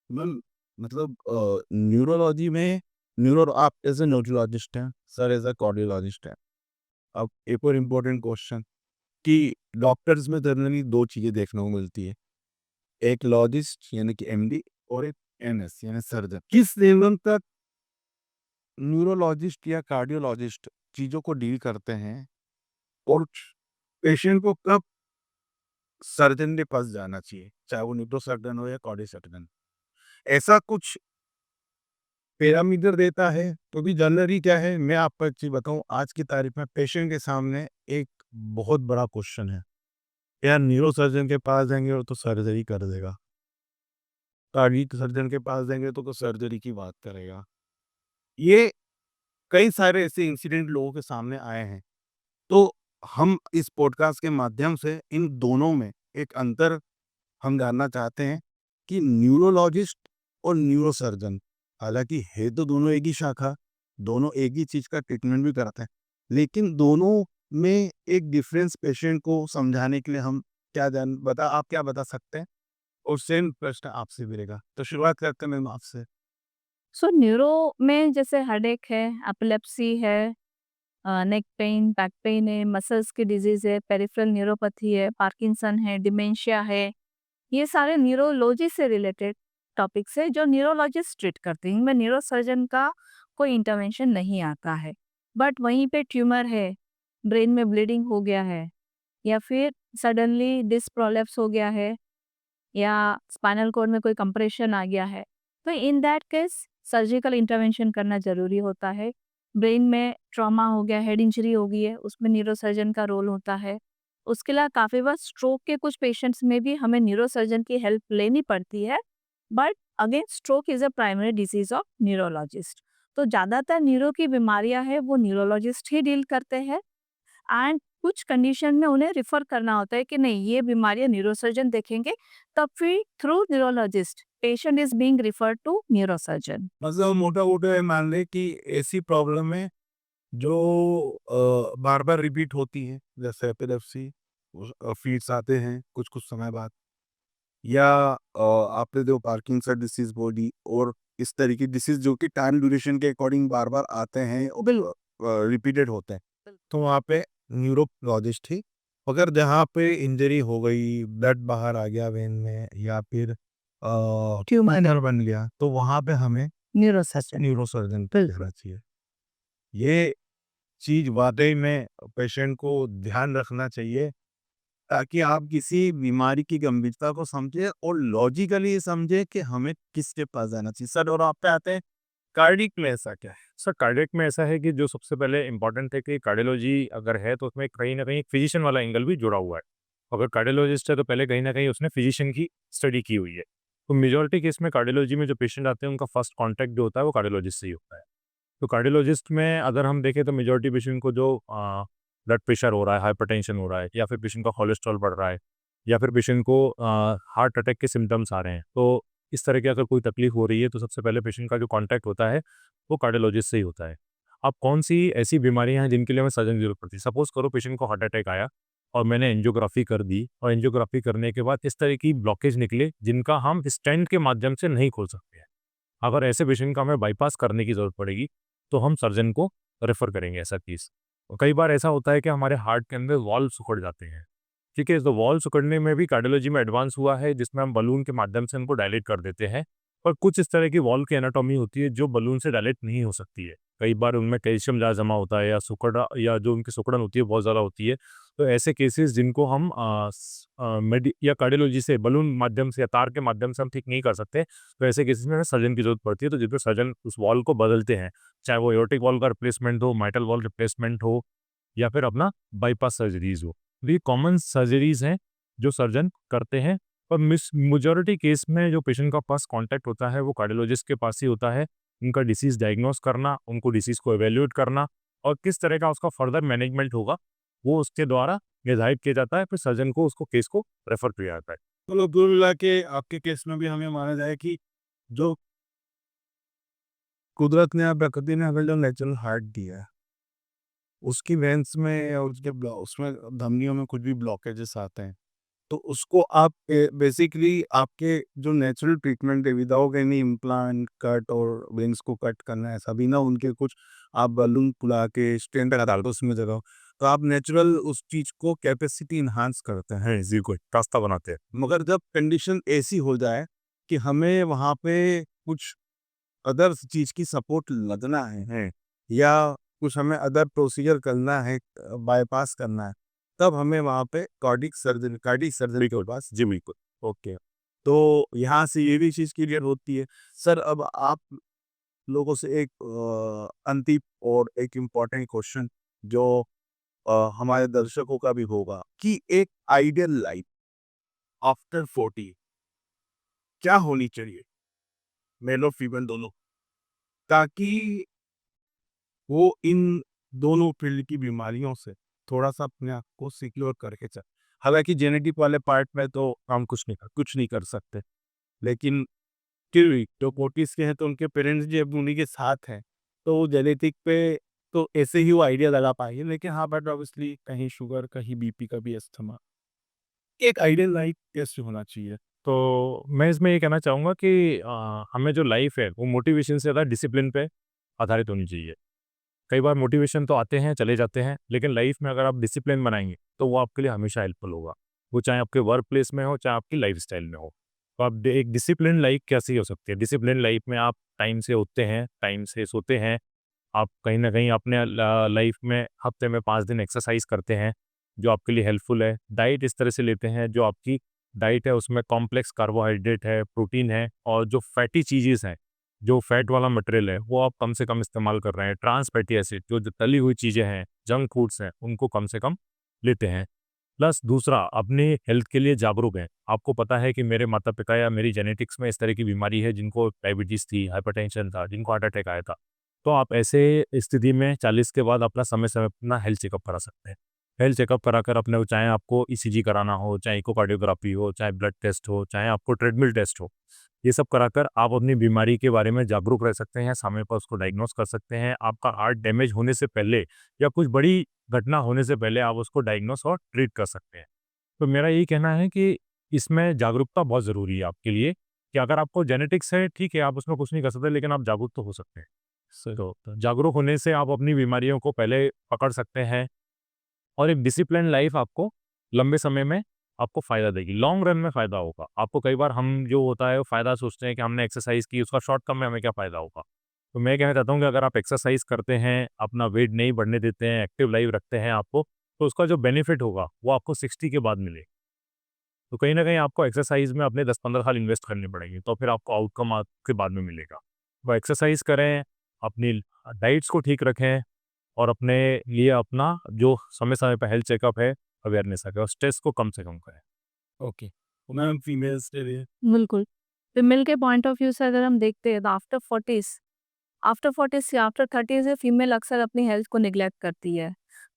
मैम मतलब न्यूरोलॉजी में न्यूरो आप एज़ अ न्यूरोलॉजिस्ट हैं, सर एज़ अ कार्डियोलॉजिस्ट हैं। अब एक और इम्पोर्टेंट क्वेश्चन कि डॉक्टर्स में जनरली 2 चीज़ें देखने को मिलती है। एक लॉजिस्ट यानी कि एमडी और एक एनएस यानी सर्जन। किस लेवल तक न्यूरोलॉजिस्ट या कार्डियोलॉजिस्ट चीज़ों को डील करते हैं और पेशेंट को कब सर्जन के पास जाना चाहिए, चाहे वो न्यूरो सर्जन हो या कार्डियो सर्जन। ऐसा कुछ पैरामीटर देता है, तो भी जनरली क्या है, मैं आपको एक चीज़ बताऊँ, आज की तारीख में पेशेंट के सामने एक बहुत बड़ा क्वेश्चन है। यार न्यूरो सर्जन के पास जाएँगे वो तो सर्जरी कर देगा। कार्डियो सर्जन के पास जाएँगे तो सर्जरी की बात करेगा। ये कई सारे ऐसे इंसिडेंट लोगों के सामने आए हैं। तो हम इस पॉडकास्ट के माध्यम से इन दोनों में एक अंतर हम जानना चाहते हैं कि न्यूरोलॉजिस्ट और न्यूरोसर्जन, हालाँकि है तो दोनों एक ही शाखा, दोनों एक ही चीज़ का ट्रीटमेंट भी कराते हैं, लेकिन दोनों में एक डिफरेंस पेशेंट को समझाने के लिए हम आप क्या बता सकते हैं? और सेम प्रश्न आपसे भी रहेगा। तो शुरुआत करते हैं मैम आपसे। सो न्यूरो में जैसे हेडेक है, एपिलेप्सी है, नेक पेन, बैक पेन है, मसल्स की डिजीज़ है, पेरिफेरल न्यूरोपैथी है, पार्किंसन है, डिमेंशिया है, ये सारे न्यूरोलॉजी से रिलेटेड टॉपिक्स है जो न्यूरोलॉजिस्ट ट्रीट करते हैं। इनमें न्यूरोसर्जन का कोई इंटरवेंशन नहीं आता है। बट वहीं पे ट्यूमर है, ब्रेन में ब्लीडिंग हो गया है या फिर सडनली डिस्क प्रोलैप्स हो गया है या स्पाइनल कॉर्ड में कोई कंप्रेशन आ गया है, तो in that case surgical intervention करना ज़रूरी होता है। ब्रेन में ट्रॉमा हो गया, हेड इंजरी हो गई है, उसमें न्यूरोसर्जन का रोल होता है। उसके अलावा काफ़ी बार स्ट्रोक के कुछ पेशेंट्स में भी हमें न्यूरोसर्जन की हेल्प लेनी पड़ती है, but again stroke is a primary disease of neurologist. तो ज़्यादातर न्यूरो की बीमारियाँ हैं वो न्यूरोलॉजिस्ट ही डील करते हैं। एंड कुछ कंडीशन में उन्हें रिफर करना होता है कि नहीं ये बीमारी न्यूरोसर्जन देखेंगे, तब फिर through neurologist patient is being referred to neurosurgeon. मतलब मोटा-मोटा ये मान लें कि ऐसी प्रॉब्लम है जो बार-बार रिपीट होती है, जैसे एपिलेप्सी, फिट्स आते हैं कुछ-कुछ समय बाद, या आपने जो पार्किंसन डिसीज़ बोली और इस तरह की डिसीज़ जो कि टाइम ड्यूरेशन के अकॉर्डिंग बार-बार आते हैं और रिपीटेड होते हैं। तो वहाँ पे न्यूरोलॉजिस्ट ही, अगर जहाँ पे इंजरी हो गई, ब्लड बाहर आ गया वेन में या फिर ट्यूमर बन गया, तो वहाँ पे हमें न्यूरोसर्जन। न्यूरोसर्जन पे देखना चाहिए। ये चीज़ वाक़ई में पेशेंट को ध्यान रखना चाहिए, ताकि आप किसी बीमारी की गंभीरता को समझें और लॉजिकली समझें कि हमें किसके पास जाना चाहिए। सर, और आप पे आते हैं कार्डियक में ऐसा क्या है? सर कार्डियक में ऐसा है कि जो सबसे पहले इम्पोर्टेंट है कि कार्डियोलॉजी अगर है तो उसमें कहीं न कहीं फिजिशियन वाला एंगल भी जुड़ा हुआ है। अगर कार्डियोलॉजिस्ट है तो पहले कहीं न कहीं उसने फिजिशियन की स्टडी की हुई है। तो मेजॉरिटी केस में कार्डियोलॉजी में जो पेशेंट आते हैं उनका फर्स्ट कॉन्टैक्ट जो होता है वो कार्डियोलॉजिस्ट से ही होता है। तो कार्डियोलॉजिस्ट में अगर हम देखें तो मेजॉरिटी पेशेंट को जो ब्लड प्रेशर हो रहा है, हाइपरटेंशन हो रहा है या फिर पेशेंट का कोलेस्ट्रॉल बढ़ रहा है या फिर पेशेंट को हार्ट अटैक के सिम्पटम्स आ रहे हैं, तो इस तरह की अगर कोई तकलीफ हो रही है तो सबसे पहले पेशेंट का जो कॉन्टैक्ट होता है वो कार्डियोलॉजिस्ट से ही होता है। अब कौन सी ऐसी बीमारियां हैं जिनके लिए हमें सर्जन की जरूरत पड़ती है? सपोज करो पेशेंट को हार्ट अटैक आया और मैंने एंजियोग्राफी कर दी और एंजियोग्राफी करने के बाद इस तरह की ब्लॉकेज निकले जिनका हम स्टेंट के माध्यम से नहीं खोल सकते हैं। अगर ऐसे पेशेंट का हमें बाईपास करने की ज़रूरत पड़ेगी, तो हम सर्जन को रेफ़र करेंगे ऐसा केस। और कई बार ऐसा होता है कि हमारे हार्ट के अंदर वॉल्व सिकुड़ जाते हैं, ठीक है? तो वॉल्व सिकुड़ने में भी कार्डियोलॉजी में एडवांस हुआ है, जिसमें हम बलून के माध्यम से उनको डायलेट कर देते हैं। और कुछ इस तरह की वॉल्व की एनाटॉमी होती है, जो बलून से डायलेट नहीं हो सकती है। कई बार उनमें कैल्शियम ज़्यादा जमा होता है या जो उनकी सिकुड़न होती है, बहुत ज़्यादा होती है। तो ऐसे केसेस जिनको हम मेडि या कार्डियोलॉजी से बलून माध्यम से या तार के माध्यम से हम ठीक नहीं कर सकते, तो ऐसे केसेस में हमें सर्जन की ज़रूरत पड़ती है, तो जिसमें सर्जन उस वॉल को बदलते हैं, चाहे वो एओर्टिक वॉल का रिप्लेसमेंट हो, माइटल वॉल रिप्लेसमेंट हो या फिर अपना बाईपास सर्जरीज़ हो। तो ये कॉमन सर्जरीज़ हैं जो सर्जन करते हैं और मेजॉरिटी केस में जो पेशेंट का फर्स्ट कॉन्टैक्ट होता है वो कार्डियोलॉजिस्ट के पास ही होता है। उनका डिसीज़ डायग्नोस करना, उनको डिसीज़ को इवैल्यूएट करना और किस तरह का उसका फर्दर मैनेजमेंट होगा, वो उसके द्वारा निर्धारित किया जाता है, फिर सर्जन को उसको केस को रेफ़र किया जाता है। मतलब कुल मिला के आपके केस में भी हमें माना जाए कि जो कुदरत ने या प्रकृति ने हमें जो नेचुरल हार्ट दिया है, उसकी वेन्स में या उसमें धमनियों में कुछ भी ब्लॉकेजेस आते हैं, तो उसको आप बेसिकली आपके जो नेचुरल ट्रीटमेंट है विदाउट एनी इम्प्लांट कट और वेन्स को कट करना, ऐसा भी ना उनके कुछ आप बलून फुला के स्टेंट लगा दो उसमें जगह, तो आप नेचुरल उस चीज को कैपेसिटी इन्हांस करते हैं, जी, कोई रास्ता बनाते हैं। मगर जब कंडीशन ऐसी हो जाए कि हमें वहाँ पे कुछ अदर चीज़ की सपोर्ट लगना है या कुछ हमें अदर प्रोसीजर करना है, बायपास करना है, तब हमें वहाँ पे कार्डिक सर्जरी के पास जी, बिल्कुल। ओके। तो यहाँ से ये भी चीज़ क्लियर होती है। सर, अब आप लोगों से एक अंतिम और एक इम्पोर्टेंट क्वेश्चन जो हमारे दर्शकों का भी होगा कि एक आइडियल लाइफ आफ्टर 40 क्या होनी चाहिए? मेल और फीमेल दोनों, ताकि वो इन दोनों फील्ड की बीमारियों से थोड़ा-सा अपने आप को सिक्योर करके चले। हालाँकि जेनेटिक वाले पार्ट में तो हम कुछ नहीं कर सकते। लेकिन फिर भी जो 40s के हैं तो उनके पेरेंट्स जब उन्हीं के साथ हैं, तो वो जेनेटिक पे तो ऐसे ही वो आइडिया लगा पाएँगे। लेकिन हाँ, बट ऑब्वियसली कहीं शुगर, कहीं बीपी, कभी अस्थमा। एक आइडियल लाइफ कैसे होना चाहिए? तो मैं इसमें ये कहना चाहूँगा कि हमें जो लाइफ़ है वो मोटिवेशन से ज़्यादा डिसिप्लिन पे आधारित होनी चाहिए। कई बार मोटिवेशन तो आते हैं, चले जाते हैं, लेकिन लाइफ में अगर आप डिसिप्लिन बनाएँगे, तो वो आपके लिए हमेशा हेल्पफुल होगा। वो चाहे आपके वर्क प्लेस में हो, चाहे आपकी लाइफ़स्टाइल में हो। तो आप दे एक डिसिप्लिन लाइफ कैसी हो सकती है? डिसिप्लिन लाइफ में आप टाइम से उठते हैं, टाइम से सोते हैं, आप कहीं न कहीं अपने लाइफ में हफ्ते में 5 दिन एक्सरसाइज करते हैं, जो आपके लिए हेल्पफुल है। डाइट इस तरह से लेते हैं, जो आपकी डाइट है उसमें कॉम्प्लेक्स कार्बोहाइड्रेट है, प्रोटीन है और जो फैटी चीज़ेज़ हैं, जो फैट वाला मटेरियल है, वो आप कम से कम इस्तेमाल कर रहे हैं। ट्रांस फैटी एसिड जो तली हुई चीज़ें हैं, जंक फूड्स हैं, उनको कम से कम लेते हैं। प्लस दूसरा, अपने हेल्थ के लिए जागरूक हैं। आपको पता है कि मेरे माता-पिता या मेरी जेनेटिक्स में इस तरह की बीमारी है, जिनको डायबिटीज़ थी, हाइपरटेंशन था, जिनको हार्ट अटैक आया था। तो आप ऐसे स्थिति में 40 के बाद अपना समय-समय अपना हेल्थ चेकअप करा सकते हैं। हेल्थ चेकअप कराकर अपने चाहे आपको ईसीजी कराना हो, चाहे इकोकार्डियोग्राफी हो, चाहे ब्लड टेस्ट हो, चाहे आपको ट्रेडमिल टेस्ट हो, ये सब कराकर आप अपनी बीमारी के बारे में जागरूक रह सकते हैं, समय पर उसको डायग्नोस कर सकते हैं। आपका हार्ट डैमेज होने से पहले या कुछ बड़ी घटना होने से पहले आप उसको डायग्नोस और ट्रीट कर सकते हैं। तो मेरा यही कहना है कि इसमें जागरूकता बहुत ज़रूरी है आपके लिए, कि अगर आपको जेनेटिक्स है, ठीक है, आप उसमें कुछ नहीं कर सकते, लेकिन आप जागरूक तो हो सकते हैं। तो जागरूक होने से आप अपनी बीमारियों को पहले पकड़ सकते हैं और एक डिसिप्लिन लाइफ आपको लंबे समय में आपको फ़ायदा देगी, लॉन्ग रन में फ़ायदा होगा। आपको कई बार हम जो होता है वो फ़ायदा सोचते हैं कि हमने एक्सरसाइज़ की, उसका शॉर्ट टर्म में हमें क्या फ़ायदा होगा। तो मैं कहना चाहता हूँ कि अगर आप एक्सरसाइज़ करते हैं, अपना वेट नहीं बढ़ने देते हैं, एक्टिव लाइफ रखते हैं आपको, तो उसका जो बेनिफिट होगा वो आपको 60 के बाद मिलेगा। तो कहीं न कहीं आपको एक्सरसाइज़ में अपने 10-15 साल इन्वेस्ट करने पड़ेंगे, तो फिर आपको आउटकम आपके बाद में मिलेगा। तो एक्सरसाइज़ करें, अपनी डाइट्स को ठीक रखें और अपने लिए अपना जो समय-समय पे हेल्थ चेकअप है, अवेयरनेस रखें और स्ट्रेस को कम से कम करें। ओके। तो मैम फीमेल्स के लिए बिल्कुल। फीमेल के पॉइंट ऑफ व्यू से अगर हम देखते हैं तो आफ्टर 40s या आफ्टर 30s से फीमेल अक्सर अपनी हेल्थ को नेग्लेक्ट करती है,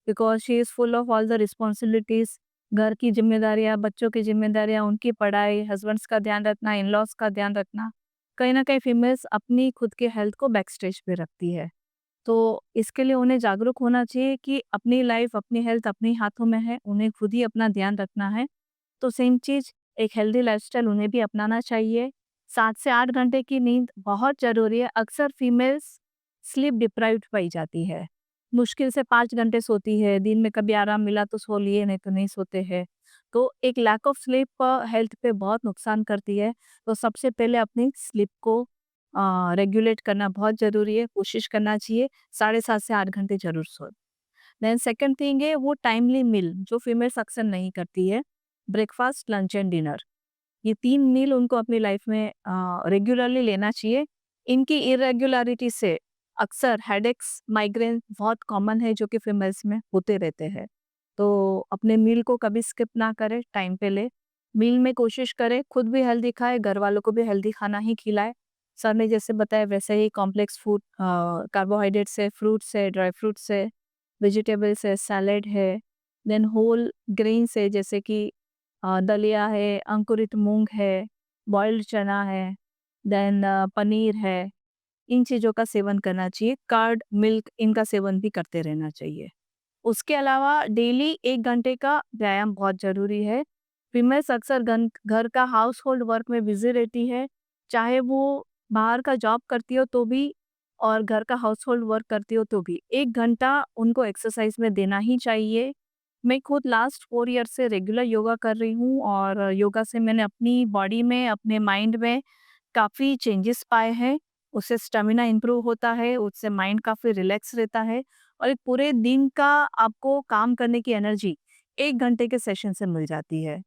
because she is full of all the responsibilities, घर की ज़िम्मेदारियाँ, बच्चों की ज़िम्मेदारियाँ, उनकी पढ़ाई, हस्बैंड्स का ध्यान रखना, इन-लॉज़ का ध्यान रखना। कहीं न कहीं फीमेल्स अपनी खुद की हेल्थ को बैक स्टेज पे रखती है। तो इसके लिए उन्हें जागरूक होना चाहिए कि अपनी लाइफ़, अपनी हेल्थ अपने ही हाथों में है, उन्हें खुद ही अपना ध्यान रखना है। तो सेम चीज़ एक हेल्दी लाइफ़स्टाइल उन्हें भी अपनाना चाहिए। 7 से 8 घंटे की नींद बहुत ज़रूरी है। अक्सर फीमेल्स स्लीप डिप्राइव्ड पाई जाती है। मुश्किल से 5 घंटे सोती है, दिन में कभी आराम मिला तो सो लिए, नहीं तो नहीं सोते हैं। तो एक लैक ऑफ स्लीप हेल्थ पे बहुत नुकसान करती है। तो सबसे पहले अपनी स्लीप को रेगुलेट करना बहुत ज़रूरी है, कोशिश करना चाहिए, साढ़े 7 से 8 घंटे ज़रूर सोएँ। देन सेकंड थिंग है वो टाइमली मील जो फीमेल्स अक्सर नहीं करती है, ब्रेकफास्ट, लंच एंड डिनर। ये 3 मील उनको अपनी लाइफ में रेगुलरली लेना चाहिए। इनकी इर्रेगुलरिटी से अक्सर हेडेक्स, माइग्रेन बहुत कॉमन है जो कि फीमेल्स में होते रहते हैं। तो अपने मील को कभी स्किप ना करें, टाइम पे लें। मील में कोशिश करें खुद भी हेल्दी खाएँ, घर वालों को भी हेल्दी खाना ही खिलाएँ। सर ने जैसे बताया वैसे ही कॉम्प्लेक्स फूड कार्बोहाइड्रेट्स है, फ्रूट्स है, ड्राई फ्रूट्स है, वेजिटेबल्स है, सैलेड है, देन होल ग्रेन्स है जैसे कि दलिया है, अंकुरित मूँग है, बॉइल्ड चना है, देन पनीर है, इन चीज़ों का सेवन करना चाहिए। कर्ड, मिल्क इनका सेवन भी करते रहना चाहिए। उसके अलावा डेली 1 घंटे का व्यायाम बहुत ज़रूरी है। फीमेल्स अक्सर घर का हाउसहोल्ड वर्क में बिज़ी रहती है, चाहे वो बाहर का जॉब करती हो तो भी और घर का हाउसहोल्ड वर्क करती हो तो भी। 1 घंटा उनको एक्सरसाइज़ में देना ही चाहिए। मैं खुद लास्ट 4 ईयर से रेगुलर योगा कर रही हूँ और योगा से मैंने अपनी बॉडी में, अपने माइंड में काफ़ी चेंजेस पाए हैं। उससे स्टेमिना इम्प्रूव होता है, उससे माइंड काफ़ी रिलैक्स रहता है और एक पूरे दिन का आपको काम करने की एनर्जी 1 घंटे के सेशन से मिल जाती है।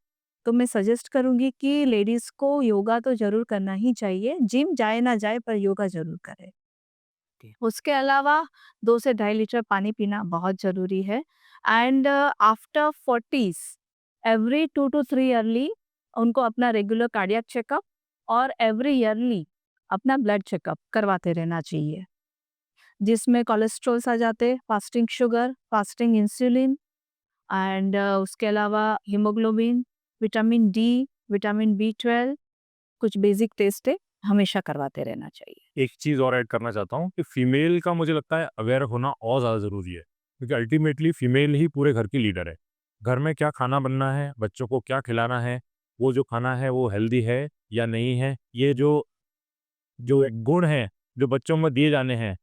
तो मैं सजेस्ट करूँगी कि लेडीज़ को योगा तो ज़रूर करना ही चाहिए। जिम जाए ना जाए पर योगा ज़रूर करें। उसके अलावा 2 से ढाई लीटर पानी पीना बहुत ज़रूरी है and after 40s every 2 to 3 yearly उनको अपना रेगुलर कार्डियक चेकअप और एवरी ईयरली अपना ब्लड चेकअप करवाते रहना चाहिए, जिसमें कोलेस्ट्रॉल्स आ जाते हैं, fasting sugar, fasting insulin and उसके अलावा हीमोग्लोबिन, विटामिन डी, विटामिन बी12 कुछ बेसिक टेस्ट है, हमेशा करवाते रहना चाहिए। एक चीज़ और ऐड करना चाहता हूँ कि फीमेल का मुझे लगता है अवेयर होना और ज़्यादा ज़रूरी है, क्योंकि अल्टीमेटली फीमेल ही पूरे घर की लीडर है। घर में क्या खाना बनना है, बच्चों को क्या खिलाना है, वो जो खाना है वो हेल्दी है या नहीं है, ये जो जो एक गुण हैं, जो बच्चों में दिए जाने हैं,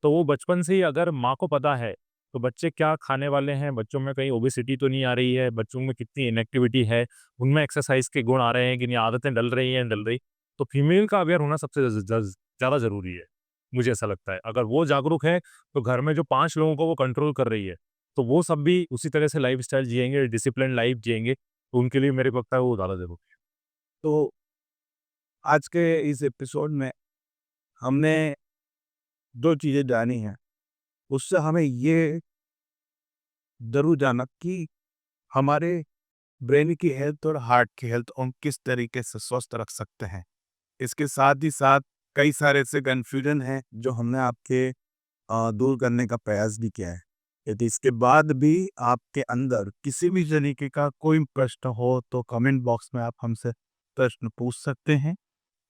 तो वो बचपन से ही अगर माँ को पता है, तो बच्चे क्या खाने वाले हैं, बच्चों में कहीं ओबेसिटी तो नहीं आ रही है, बच्चों में कितनी इनएक्टिविटी है, उनमें एक्सरसाइज़ के गुण आ रहे हैं कि नहीं, आदतें डल रही हैं, डल रही। तो फीमेल का अवेयर होना सबसे ज़्यादा ज़रूरी है, मुझे ऐसा लगता है। अगर वो जागरूक है, तो घर में जो 5 लोगों को वो कंट्रोल कर रही है, तो वो सब भी उसी तरह से लाइफ़स्टाइल जिएँगे, डिसिप्लिन्ड लाइफ़ जिएँगे, तो उनके लिए मेरे को लगता है वो ज़्यादा ज़रूरी है। तो आज के इस एपिसोड में हमने 2 चीज़ें जानी हैं। उससे हमें ये ज़रूर जाना कि हमारे ब्रेन की हेल्थ और हार्ट की हेल्थ हम किस तरीके से स्वस्थ रख सकते हैं। इसके साथ ही साथ कई सारे ऐसे कन्फ्यूजन हैं जो हमने आपके दूर करने का प्रयास भी किया है। यदि इसके बाद भी आपके अंदर किसी भी तरीके का कोई प्रश्न हो तो कमेंट बॉक्स में आप हमसे प्रश्न पूछ सकते हैं।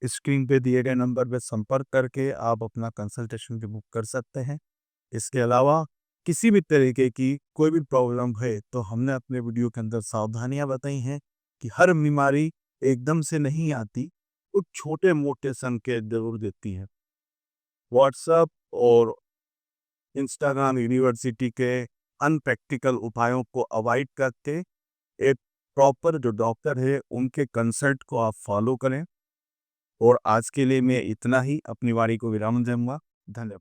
स्क्रीन पे दिए गए नंबर पे संपर्क करके आप अपना कंसल्टेशन भी बुक कर सकते हैं। इसके अलावा किसी भी तरीके की कोई भी प्रॉब्लम है तो हमने अपने वीडियो के अंदर सावधानियां बताई हैं कि हर बीमारी एकदम से नहीं आती, कुछ छोटे मोटे संकेत जरूर देती हैं। व्हाट्सएप और इंस्टाग्राम यूनिवर्सिटी के अनप्रैक्टिकल उपायों को अवॉइड करके एक प्रॉपर जो डॉक्टर है उनके कंसल्ट को आप फॉलो करें। और आज के लिए मैं इतना ही अपनी वाणी को विराम दूंगा। धन्यवाद।